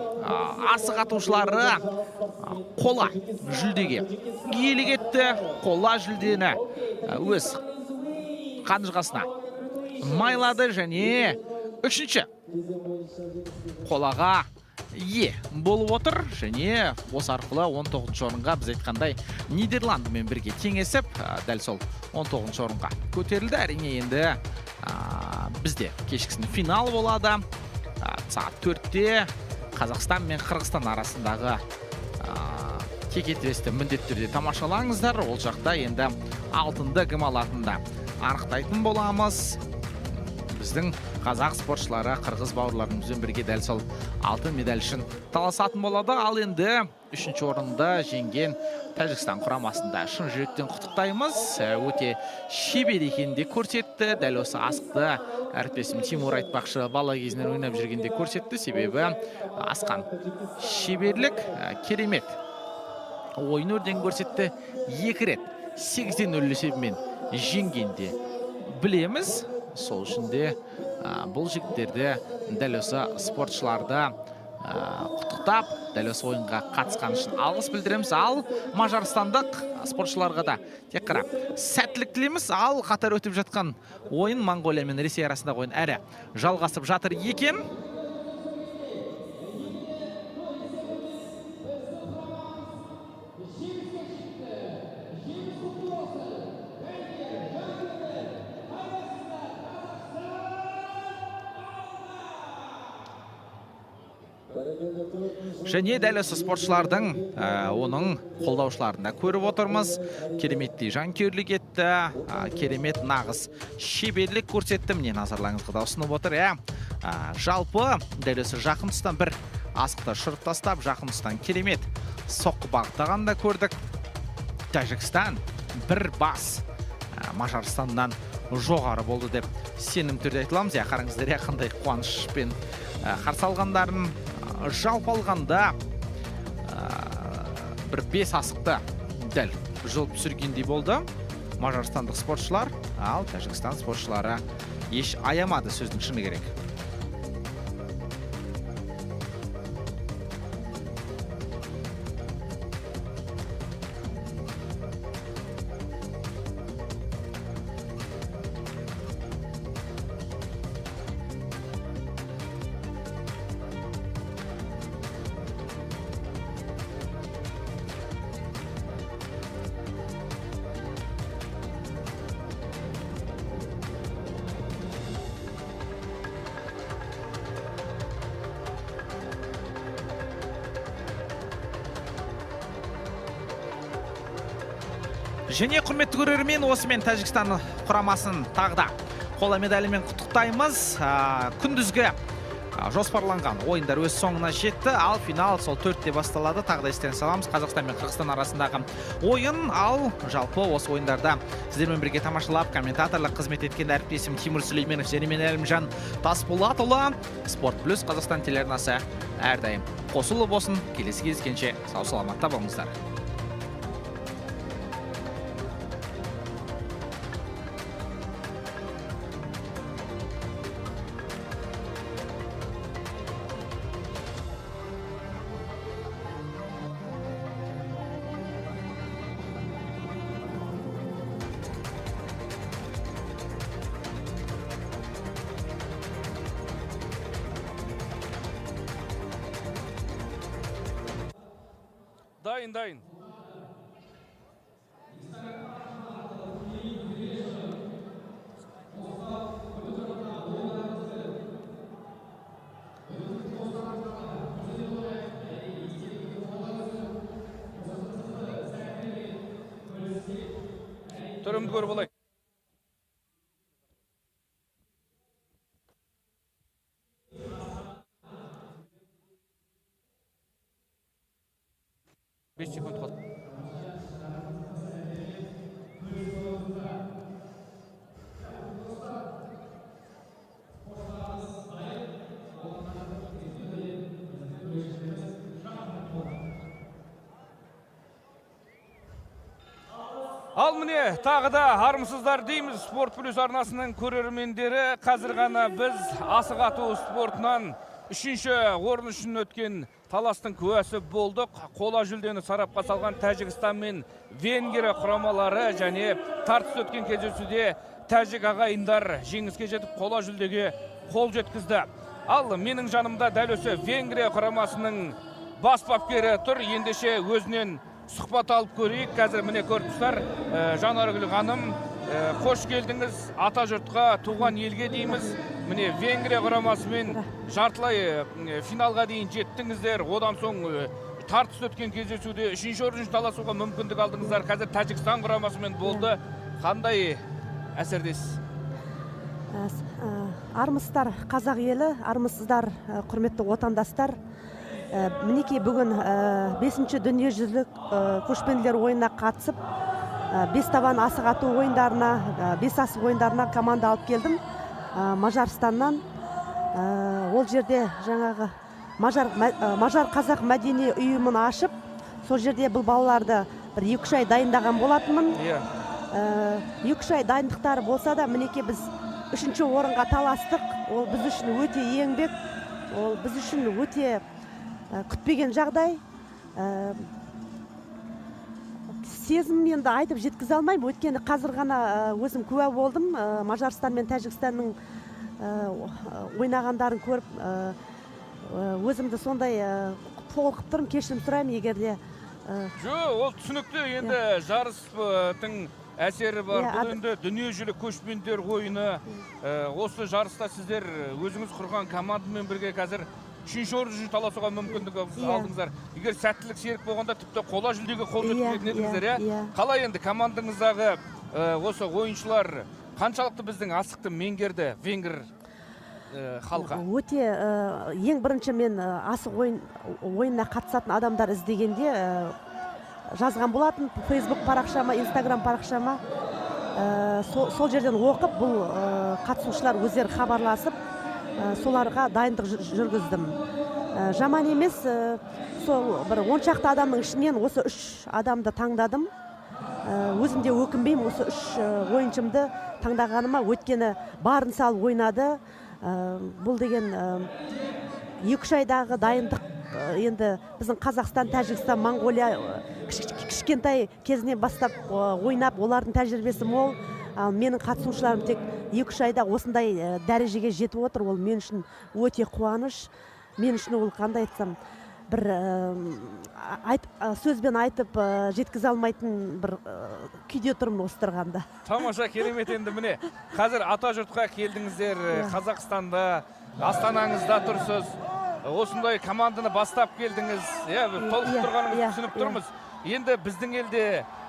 асық атушылары қола жүлдеге иелік етті. Қола жүлдені өз қанжығасына майлады. Және 3-ші қолаға болып отыр. Және осы арқылы 19-шы орынға біз айтқандай Нидерландымен бірге теңесіп, дәл сол 19-шы орынға көтерілді. Әрине енді бізде кешкісін финал болады. Сағат 4-те Қазақстан мен Қырғызстан арасындағы текетіресті міндетті түрде тамашалаңыздар. Ол жақта енді алтынды кім алатынды анықтайтын боламыз. Біздің қазақ спортшылары қырғыз бауырларымызбен бірге дәл сол алтын медаль үшін таласатын болады. Ал енді 3-ші орынды жеңген Тәжікстан құрамасында шын жүректен құттықтаймыз. Өте шебер екенде көрсетті. Дәл осы асықты әріптесім Тимур айтпақшы бала кезінен ойнап жүргенде көрсетті. Себебі асқан шеберлік керемет ойын өрден көрсетті. 2 рет 8-0 есебімен жеңгенде білеміз. Сол үшін де бұл жігіттерді дәл осы спортшыларды құттықтап, дәл осы ойынға қатысқан үшін алғыс білдіреміз. Ал мажарстандық спортшыларға да тек қана сәттілік тілейміз. Ал қатар өтіп жатқан ойын Монғолия мен Ресей арасындағы ойын әрі жалғасып жатыр екен. Және дәл осы спортшылардың оның қолдаушыларында көріп отырмыз. Кереметтей жанкүйерлік етті, керемет нағыз шеберлік көрсетті. Міне назарларыңызға да ұсынып отыр. Жалпы дәл осы жақын тұстан бір асықты шырып тастап, жақын тұстан керемет соққы бағыттаған да көрдік. Тәжікстан бір бас Мажарстаннан жоғары болды деп сенім түрде айтыламыз. Қараңыздар, қандай қуанышпен қарсы алғандарын. Жалпы алғанда бір 5 асықты дәл жұлып түсіргендей болды мажарстандық спортшылар. Ал Тәжікстан спортшылары еш аямады, сөздің шыны керек. Және құрметті көрермен, осымен Тәжікстан құрамасын тағда қола медалімен құттықтаймыз. Күндізгі жоспарланған ойындар өз соңына жетті, ал финал сол 4-те басталады. Тағда естеріңізге саламыз, Қазақстан мен Қырғызстан арасындағы ойын, ал жалпы осы ойындарда сіздермен бірге тамашалап, комментаторлық қызмет еткен әріптесім Тимур Сүлейменов және мен Әлімжан Тасболатұлы. Спорт плюс Қазақстан телеарнасы әрдайым қосулы болсын. Келесі кездескенше сау саламатта болыңыздар. Дайын. Түрімді көріп олай. Секунд қалды. Ал міне, тағы да армысыздар дейміз. Спорт плюс арнасының көрермендері. Қазір ғана біз асық ату спортынан 3-ші орын үшін өткен таластың куәсі болдық. Қола жүлдені сарапқа салған Тәжікстан мен Венгрия құрамалары және тартыс өткен кездесуде тәжік ағайындар жеңіске жетіп қола жүлдеге қол жеткізді. Ал менің жанымда дәл осы Венгрия құрамасының бас бапкері тұр. Ендеше өзінен сұхбат алып көрейік. Қазір міне көріпсіздер, Жанаргүл ханым, қош келдіңіз ата жұртқа, туған елге дейміз. Міне Венгрия құрамасымен жартылай финалға дейін жеттіңіздер. Одан соң тартыс өткен кездесуде 3-ші орын таласуға мүмкіндік алдыңыздар. Қазір Тәжікстан құрамасымен болды. Қандай әсердесіз? Армысыздар қазақ елі, армысыздар құрметті отандастар. Мінекей бүгін 5-ші дүниежүзілік көшпенділер ойынына қатысып, 5 табан асық ату ойындарына, 5 асық ойындарына команда алып келдім Мажарстаннан. Ол жерде жаңағы Мажар қазақ мәдени ұйымын ашып, сол жерде бұл балаларды бір 2-3 ай дайындаған болатынмын. 2-3 ай дайындықтары болса да, мінекей біз 3-ші орынға таластық. Ол біз үшін өте еңбек, ол біз үшін өте күтпеген жағдай. Сезім енді айтып жеткізе алмаймын, өйткені қазір ғана өзім куә болдым. Мажарстан мен Тәжікстанның ойнағандарын көріп, өзімді сондай толқып тұрмын, кешірім сұраймын егерде. Ол түсінікті, енді жарыстың әсері бар. Бұл енді дүниежүзілік көшпенділер ойыны. Осы жарыста сіздер өзіңіз құрған командамен бірге қазір 3-ші орын таласуға мүмкіндік алдыңыздар. Егер сәттілік серік болғанда тіпті қола жүлдеге қол жеткізетін едіңіздер. Қалай енді командаңыздағы осы ойыншылар қаншалықты біздің асықты меңгерді венгр халқы? Өте ең бірінші мен асық ойынына қатысатын адамдар іздегенде жазған болатын Facebook парақшама, Instagram парақшама. Сол жерден оқып, бұл қатысушылар өздері хабарласып, соларға дайындық жүргіздім. Жаман емес, сол бір 10 шақты адамның ішінен осы 3 адамды таңдадым. Өзімде өкінбеймін осы 3 ойыншымды таңдағаныма, өткені барын салып ойнады. Бұл деген 2-3 айдағы дайындық, енді біздің Қазақстан, Тәжікстан, Монғолия кішкентай кезінен бастап ойнап, олардың тәжірибесі мол. Менің қатысушыларым тек 2-3 айда осындай дәрежеге жетіп отыр. Ол мен үшін өте қуаныш. Мен үшін ол қандай айтсам, бір сөзбен айтып жеткізе алмайтын бір күйде тұрмын осы тұрғанда. Тамаша, керемет. Енді міне қазір ата жұртқа келдіңіздер, Қазақстанда, астанаңызда тұрсыз. Осындай команданы бастап келдіңіз. Толқып тұрғаныңызды түсініп тұрмыз. енді біздің елде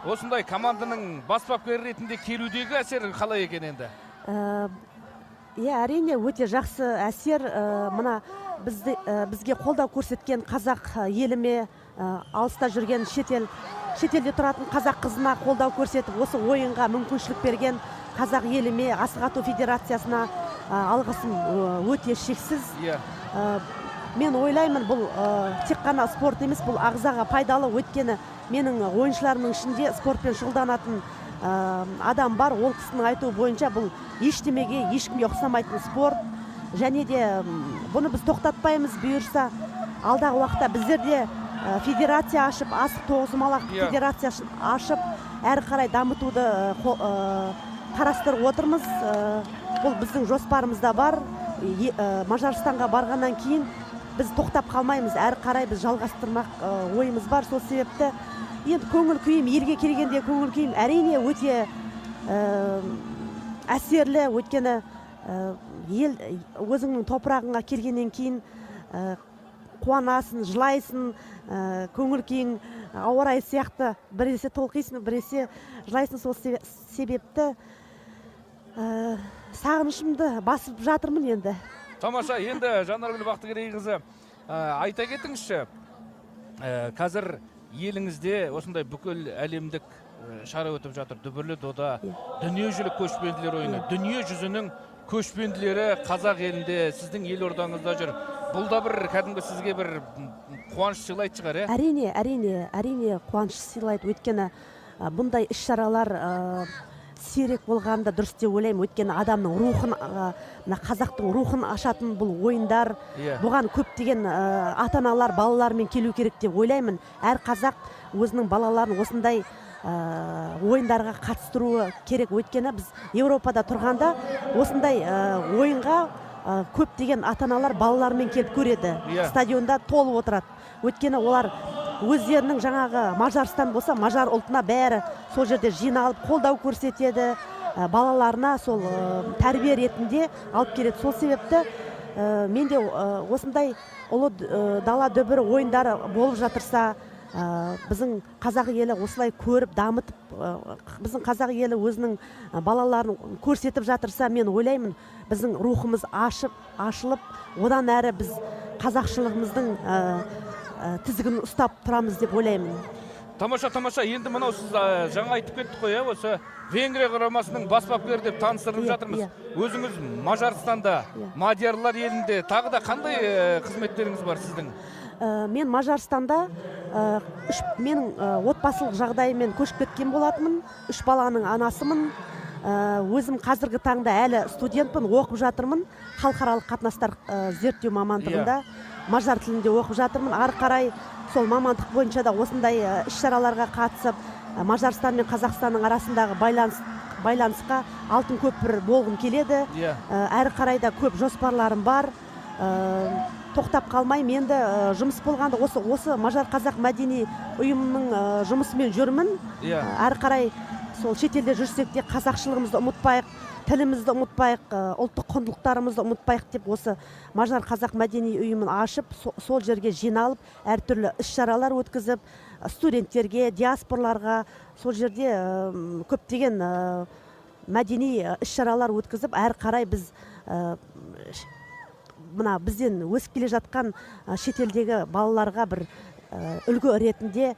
осындай команданың бас бапкері ретінде келудегі әсері қалай екен енді? Иә, әрине өте жақсы әсер. Мына бізге қолдау көрсеткен қазақ еліме, алыста жүрген шетелде тұратын қазақ қызына қолдау көрсетіп, осы ойынға мүмкіншілік берген қазақ еліме, асық ату федерациясына алғысым өте шексіз. Мен ойлаймын, бұл тек қана спорт емес, бұл ағзаға пайдалы. Өйткені менің ойыншыларымның ішінде спортпен шұғылданатын адам бар. Ол кісінің айтуы бойынша бұл ештемеге, ешкімге ұқсамайтын спорт. Және де бұны біз тоқтатпаймыз. Бұйырса алдағы уақытта біздер де федерация ашып, асық тоғызқұмалақ федерация ашып, әрі қарай дамытуды қарастырып отырмыз. Бұл біздің жоспарымызда бар. Мажарстанға барғаннан кейін біз тоқтап қалмаймыз, әрі қарай біз жалғастырмақ ойымыз бар. Сол себепті енді көңіл күйім, елге келгенде көңіл күйім әрине өте әсерлі. Өйткені ел өзіңнің топырағыңа келгеннен кейін қуанасың, жылайсың, көңіл күйің ауа райы сияқты біресе толқисың, біресе жылайсың. Сол себепті сағынышымды басып жатырмын енді. Тамаша, енді Жанаргүл Бақтыгерейқызы, айта кетіңізші, қазір еліңізде осындай бүкіл әлемдік шара өтіп жатыр. Дүбірлі дода, дүниежүзілік көшпенділер ойыны, дүние жүзінің көшпенділері қазақ елінде, сіздің елордаңызда жүр. Бұл да бір кәдімгі сізге бір қуаныш сыйлайды шығар, Әрине қуаныш сыйлайды. Өйткені бұндай іс-шаралар сирек болғанда дұрыс деп ойлаймын. Өйткені адамның рухын, қазақтың рухын ашатын бұл ойындар. Бұған көптеген ата-аналар балаларымен келу керек деп ойлаймын. Әр қазақ өзінің балаларын осындай ойындарға қатыстыруы керек. Өйткені біз Еуропада тұрғанда осындай ойынға көптеген ата-аналар балаларымен келіп көреді. Стадионда толып отырады. Өйткені олар өздерінің жаңағы Мажарстан болса, мажар ұлтына бәрі сол жерде жиналып қолдау көрсетеді, балаларына сол тәрбие ретінде алып келеді. Сол себепті менде осындай ұлы дала дүбірі ойындары болып жатырса, біздің қазақ елі осылай көріп, дамытып, біздің қазақ елі өзінің балаларын көрсетіп жатырса, мен ойлаймын, біздің рухымыз ашылып, одан әрі біз қазақшылығымыздың тізгінін ұстап тұрамыз деп ойлаймын. Тамаша. Енді мынау сіз жаңа айтып кеттік қой, осы Венгрия құрамасының бас бапкері деп таныстырып жатырмыз. Өзіңіз Мажарстанда, мадиярлар елінде тағы да қандай қызметтеріңіз бар сіздің? Мен Мажарстанда менің отбасылық жағдайымен көшіп кеткен болатынмын. 3 баланың анасымын. Өзім қазіргі таңда әлі студентпін, оқып жатырмын. Халықаралық қатынастар зерттеу мамандығында мажар тілінде оқып жатырмын. Ары қарай сол мамандық бойынша да осындай іс-шараларға қатысып, Мажарстан мен Қазақстанның арасындағы байланысқа алтын көпір болғым келеді. Әрі қарай да көп жоспарларым бар. Тоқтап қалмаймын. Енді жұмыс болғанда осы Мажар қазақ мәдени ұйымының жұмысымен жүрмін. Әрі қарай сол шетелде жүрсек те қазақшылығымызды ұмытпайық, тілімізді ұмытпайық, ұлттық құндылықтарымызды ұмытпайық деп осы Мажар қазақ мәдени ұйымын ашып, сол жерге жиналып, әртүрлі іс-шаралар өткізіп, студенттерге, диаспорларға сол жерде көптеген мәдени іс-шаралар өткізіп, әрі қарай біз мына бізден өсіп келе жатқан шетелдегі балаларға бір үлгі ретінде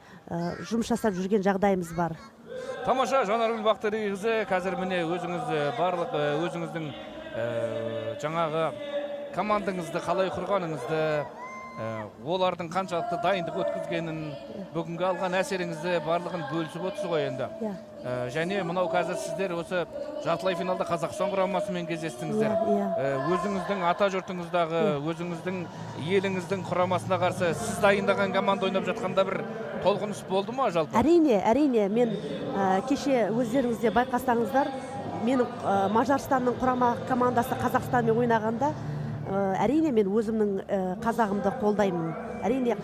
жұмыс жасап жүрген жағдайымыз бар. Тамаша, Жанаргүл Бақтыгерейқызы, қазір міне өзіңіз барлық өзіңіздің жаңағы командаңызды қалай құрғаныңызды, олардың қаншалықты дайындық өткізгенін, бүгінгі алған әсеріңізді барлығын бөлісіп отырсыз ғой енді. Және мынау қазір сіздер осы жартылай финалда Қазақстан құрамасымен кездестіңіздер. Өзіңіздің ата жұртыңыздағы, өзіңіздің еліңіздің құрамасына қарсы сіз дайындаған команда ойнап жатқанда бір толқыныс болды ма жалпы? Әрине. Мен кеше өздеріңізде байқасаңыздар, менің Мажарстанның құрама командасы Қазақстанмен ойнағанда, әрине мен өзімнің қазағымды қолдаймын. Әрине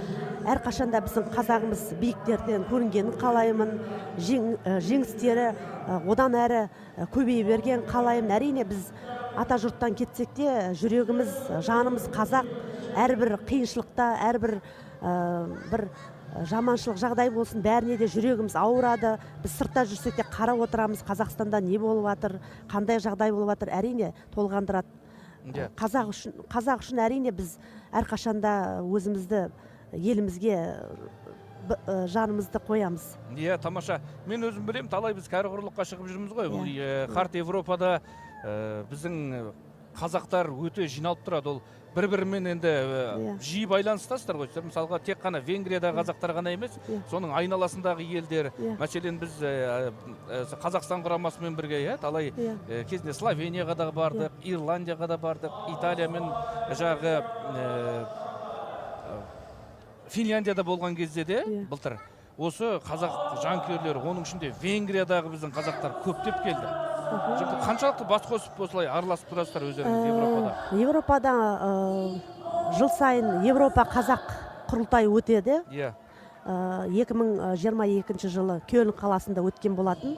әрқашанда біздің қазағымыз биіктерден көрінгенін қалаймын. Жеңістері одан әрі көбейе берген қалаймын. Әрине біз ата жұрттан кетсек те жүрегіміз, жанымыз қазақ. Әрбір қиыншылықта, әрбір бір жаманшылық жағдай болсын, бәріне де жүрегіміз ауырады. Біз сыртта жүрсек те қарап отырамыз, Қазақстанда не болып жатыр, қандай жағдай болып жатыр, әрине толғандырады. Қазақ үшін әрине біз әрқашанда өзімізді елімізге жанымызды қоямыз. Иә, тамаша. Мен өзім білем, талай біз кәрі құрлыққа шығып жүрміз ғой. Бұл қарт Европада біздің қазақтар өте жиналып тұрады. Ол бір-бірімен енді жиі байланыстасыздар ғой. Мысалға тек қана Венгриядағы қазақтар ғана емес, соның айналасындағы елдер. Мәселен біз Қазақстан құрамасымен бірге талай кезінде Словенияға да бардық, Ирландияға да бардық, Италиямен жағы Финляндияда болған кезде де былтыр осы қазақ жанкүйерлері, оның ішінде Венгриядағы біздің қазақтар көптеп келді. Қаншалықты бас қосып осылай араласып тұрасыздар өздеріңіз Европада? Европада жыл сайын Европа қазақ құрылтайы өтеді. 2022 жылы Кёльн қаласында өткен болатын.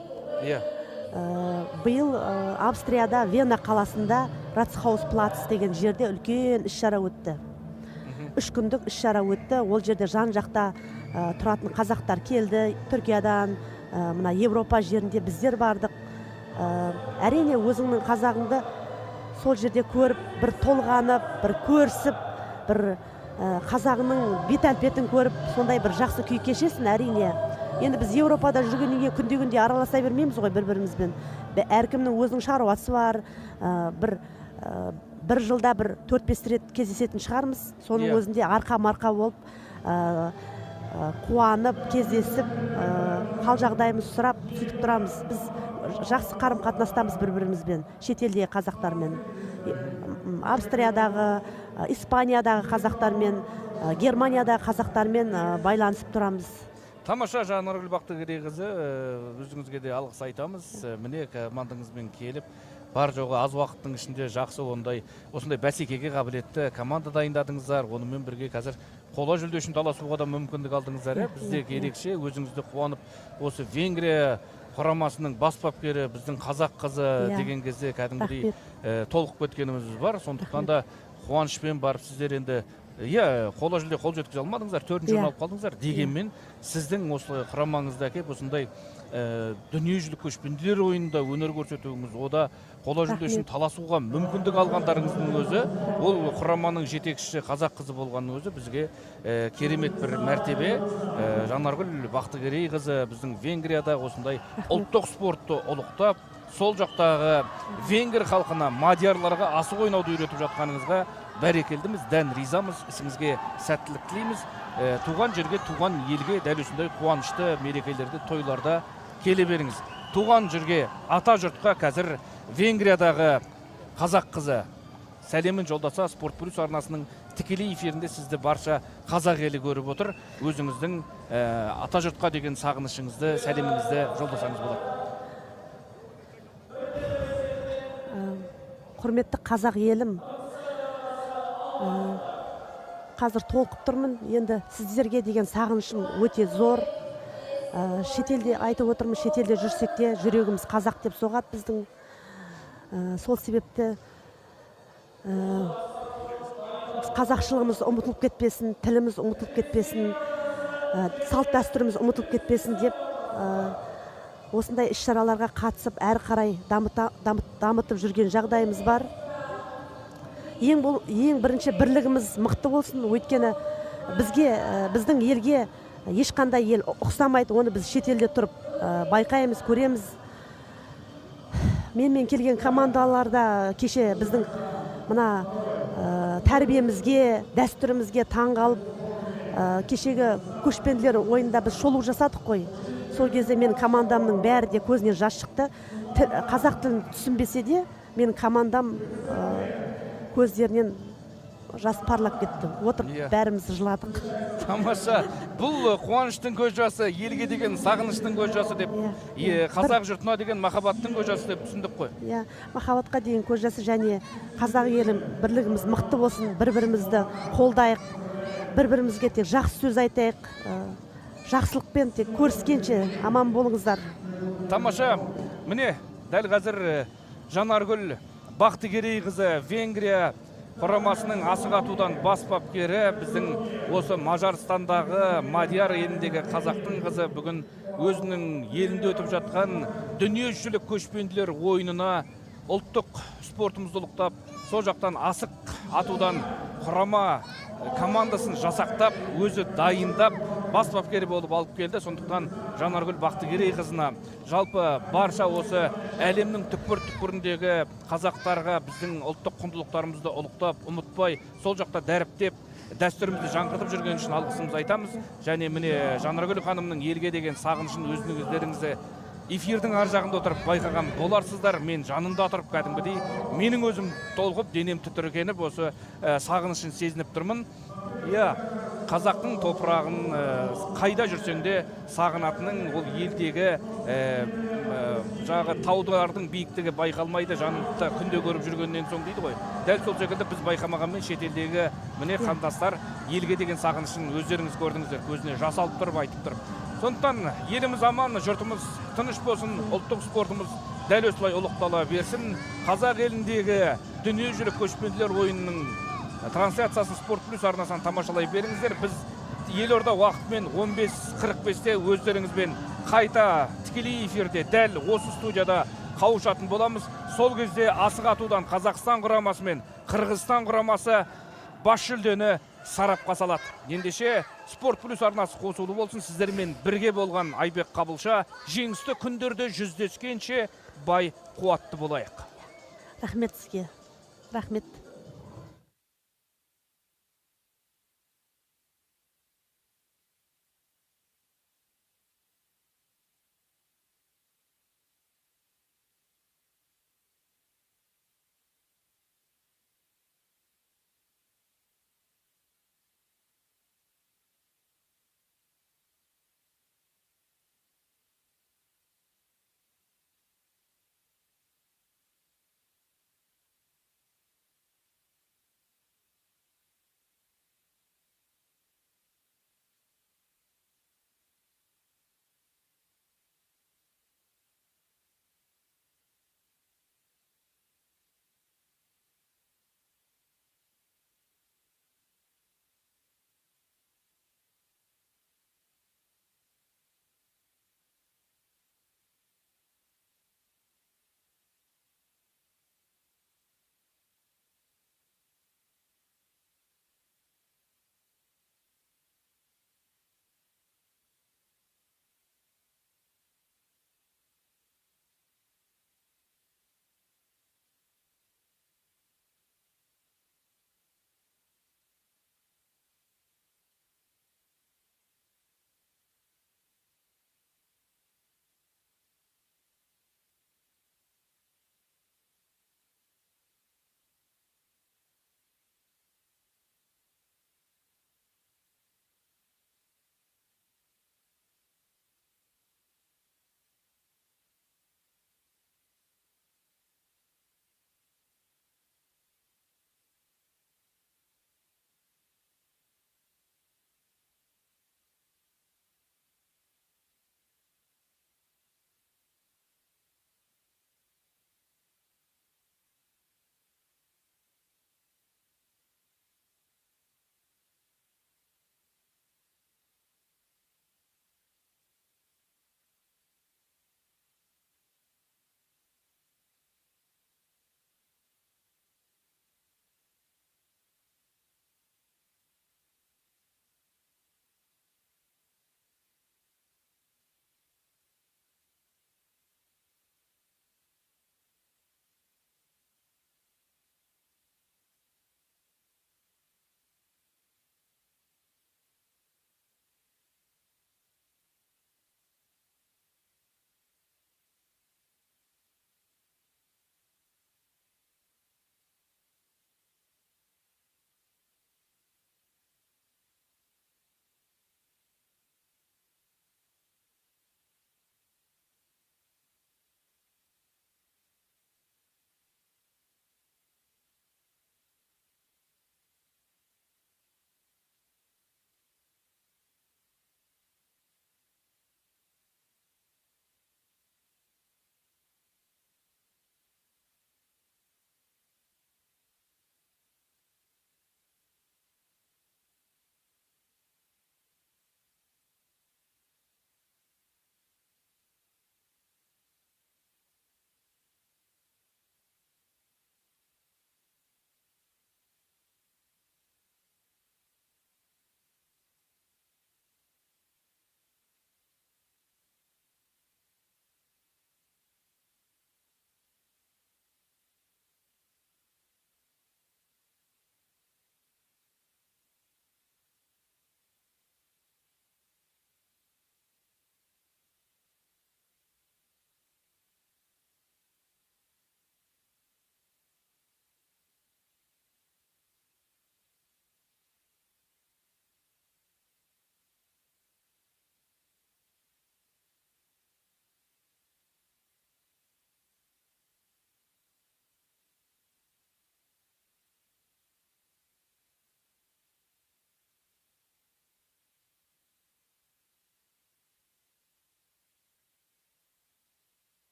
Биыл Австрияда Вена қаласында Ратсхаус-плац деген жерде үлкен іс-шара өтті. 3 күндік іс-шара өтті. Ол жерде жан-жақта тұратын қазақтар келді. Түркиядан, мына Европа жерінде біздер бардық. Әрине өзіңнің қазағыңды сол жерде көріп, бір толғанып, бір көрсіп, бір қазағының бет-әлпетін көріп, сондай бір жақсы күй кешесің, әрине. Енді біз Европада жүргеннен күнде араласа бермейміз ғой бір-бірімізбен. Әркімнің өзінің шаруасы бар. Бір жылда бір 4-5 рет кездесетін шығармыз. Соның өзінде арқа-марқа болып, қуанып, кездесіп, қал жағдайымыз сұрап, сөйтіп тұрамыз. Біз жақсы қарым-қатынастамыз бір-бірімізбен, шетелдегі қазақтармен. Австриядағы, Испаниядағы қазақтармен, Германиядағы қазақтармен байланысып тұрамыз. Тамаша, Жанаргүл Бақтыгерейқызы, өзіңізге де алғыс айтамыз. Міне командаңызбен келіп, бар жоғы аз уақыттың ішінде жақсы осындай бәсекеге қабілетті команда дайындадыңыздар. Онымен бірге қазір қола жүлде үшін таласуға да мүмкіндік алдыңыздар. Бізде ерекше өзіңізді қуанып, осы Венгрия құрамасының бас бапкері біздің қазақ қызы деген кезде кәдімгідей толқып кеткеніміз бар. Сондықтан да қуанышпен барып сіздер енді қола жүлде қол жеткізе алмадыңыздар, 4-ші орын алып қалдыңыздар. Дегенмен сіздің осы құрамаңызда кеп осындай дүниежүзілік көшпенділер ойынында өнер көрсетуіңіз, ода қола жүлде үшін таласуға мүмкіндік алғандарыңыздың өзі, ол құраманың жетекшісі қазақ қызы болғанның өзі бізге керемет бір мәртебе. Жанаргүл Бақтыгерейқызы біздің Венгрияда осындай ұлттық спортты ұлықтап, сол жақтағы венгер халқына, мадиярларға асық ойнауды үйретіп жатқаныңызға бәрекелдіміз, дән ризамыз, ісіңізге сәттілік тілейміз. Туған жерге, туған елге дәл осындай қуанышты мерекелерді, тойларда келе беріңіз. Туған жерге, ата жұртқа қазір Венгриядағы қазақ қызы сәлемін жолдаса, Спорт Плюс арнасының тікелей эфирінде сізді барша қазақ елі көріп отыр. Өзіңіздің ата жұртқа деген сағынышыңызды, сәлеміңізді жолдасаңыз болады. Құрметті қазақ елім, қазір толқып тұрмын. Енді сіздерге деген сағынышым өте зор. Шетелде айтып отырмыз, шетелде жүрсек те жүрегіміз қазақ деп соғады біздің. Сол себепті қазақшылығымыз ұмытылып кетпесін, тіліміз ұмытылып кетпесін, салт дәстүріміз ұмытылып кетпесін деп осындай іс-шараларға қатысып, әрі қарай дамытып жүрген жағдайымыз бар. Ең бірінші бірлігіміз мықты болсын, өйткені біздің елге ешқандай ел ұқсамайды, оны біз шетелде тұрып байқаймыз, көреміз. Менімен келген командаларда кеше біздің мына тәрбиемізге, дәстүрімізге таңғалып, кешегі көшпенділер ойында біз шолу жасадық қой. Сол кезде мен командамның бәрі де көзінен жас шықты. Қазақ тілін түсінбесе де, мен командам көздерінен жас парлап кетті. Отырып бәріміз жыладық. Тамаша. Бұл қуаныштың көз жасы, елге деген сағыныштың көз жасы деп, қазақ жұртына деген махаббаттың көз жасы деп түсіндік қой. Махаббатқа деген көз жасы, және қазақ елім бірлігіміз мықты болсын, бір-бірімізді қолдайық, бір-бірімізге тек жақсы сөз айтайық, жақсылықпен тек көріскенше аман болыңыздар. Тамаша. Міне, дәл қазір Жанаргүл Бақтыгерейқызы Венгрия құрамасының асық атудан бас бапкері біздің осы Мажарстандағы Мадияр еліндегі қазақтың қызы бүгін өзінің елінде өтіп жатқан дүниежүзілік көшпенділер ойынына ұлттық спортымызды ұлықтап, сол жақтан асық атудан құрама командасын жасақтап, өзі дайындап, бас бапкері болып алып келді. Сондықтан Жанаргүл Бақтыгерейқызына, жалпы барша осы әлемнің түкпір-түкпіріндегі қазақтарға біздің ұлттық құндылықтарымызды ұлықтап, ұмытпай, сол жақта дәріптеп, дәстүрімізді жаңғыртып жүрген үшін алғысымызды айтамыз. Және міне Жанаргүл ханымның елге деген сағынышын өздеріңізді эфирдің ар жағында отырып байқаған боларсыздар. Мен жанында отырып кәдімгідей менің өзім толғып, денем тітіркеніп, осы сағынышын сезініп тұрмын. Қазақтың топырағын қайда жүрсең де сағынатының, ол елдегі жағы таудардың биіктігі байқалмайды, жанында күнде көріп жүргеннен соң дейді ғой. Дәл сол секілді біз байқамағанмен шетелдегі міне қандастар елге деген сағынышын өздеріңіз көрдіңіздер, көзіне жас алып тұрып, айтып тұрып. Сондықтан еліміз аман, жұртымыз тыныш болсын, ұлттық спортымыз дәл осылай ұлықтала берсін. Қазақ еліндегі дүниежүзілік көшпенділер ойынының трансляциясын Спорт Плюс арнасынан тамашалай беріңіздер. Біз елорда уақытымен 15:45-те өздеріңізбен қайта тікелей эфирде дәл осы студияда қауышатын боламыз. Сол кезде асық атудан Қазақстан құрамасы мен Қырғызстан құрамасы бас жүлдені сарапқа салады. Ендеше Спорт Плюс арнасы қосулы болсын. Сіздермен бірге болған Айбек Қабылша. Жеңісті күндерде жүздескенше бай қуатты болайық. Рахмет сізге. Рахмет.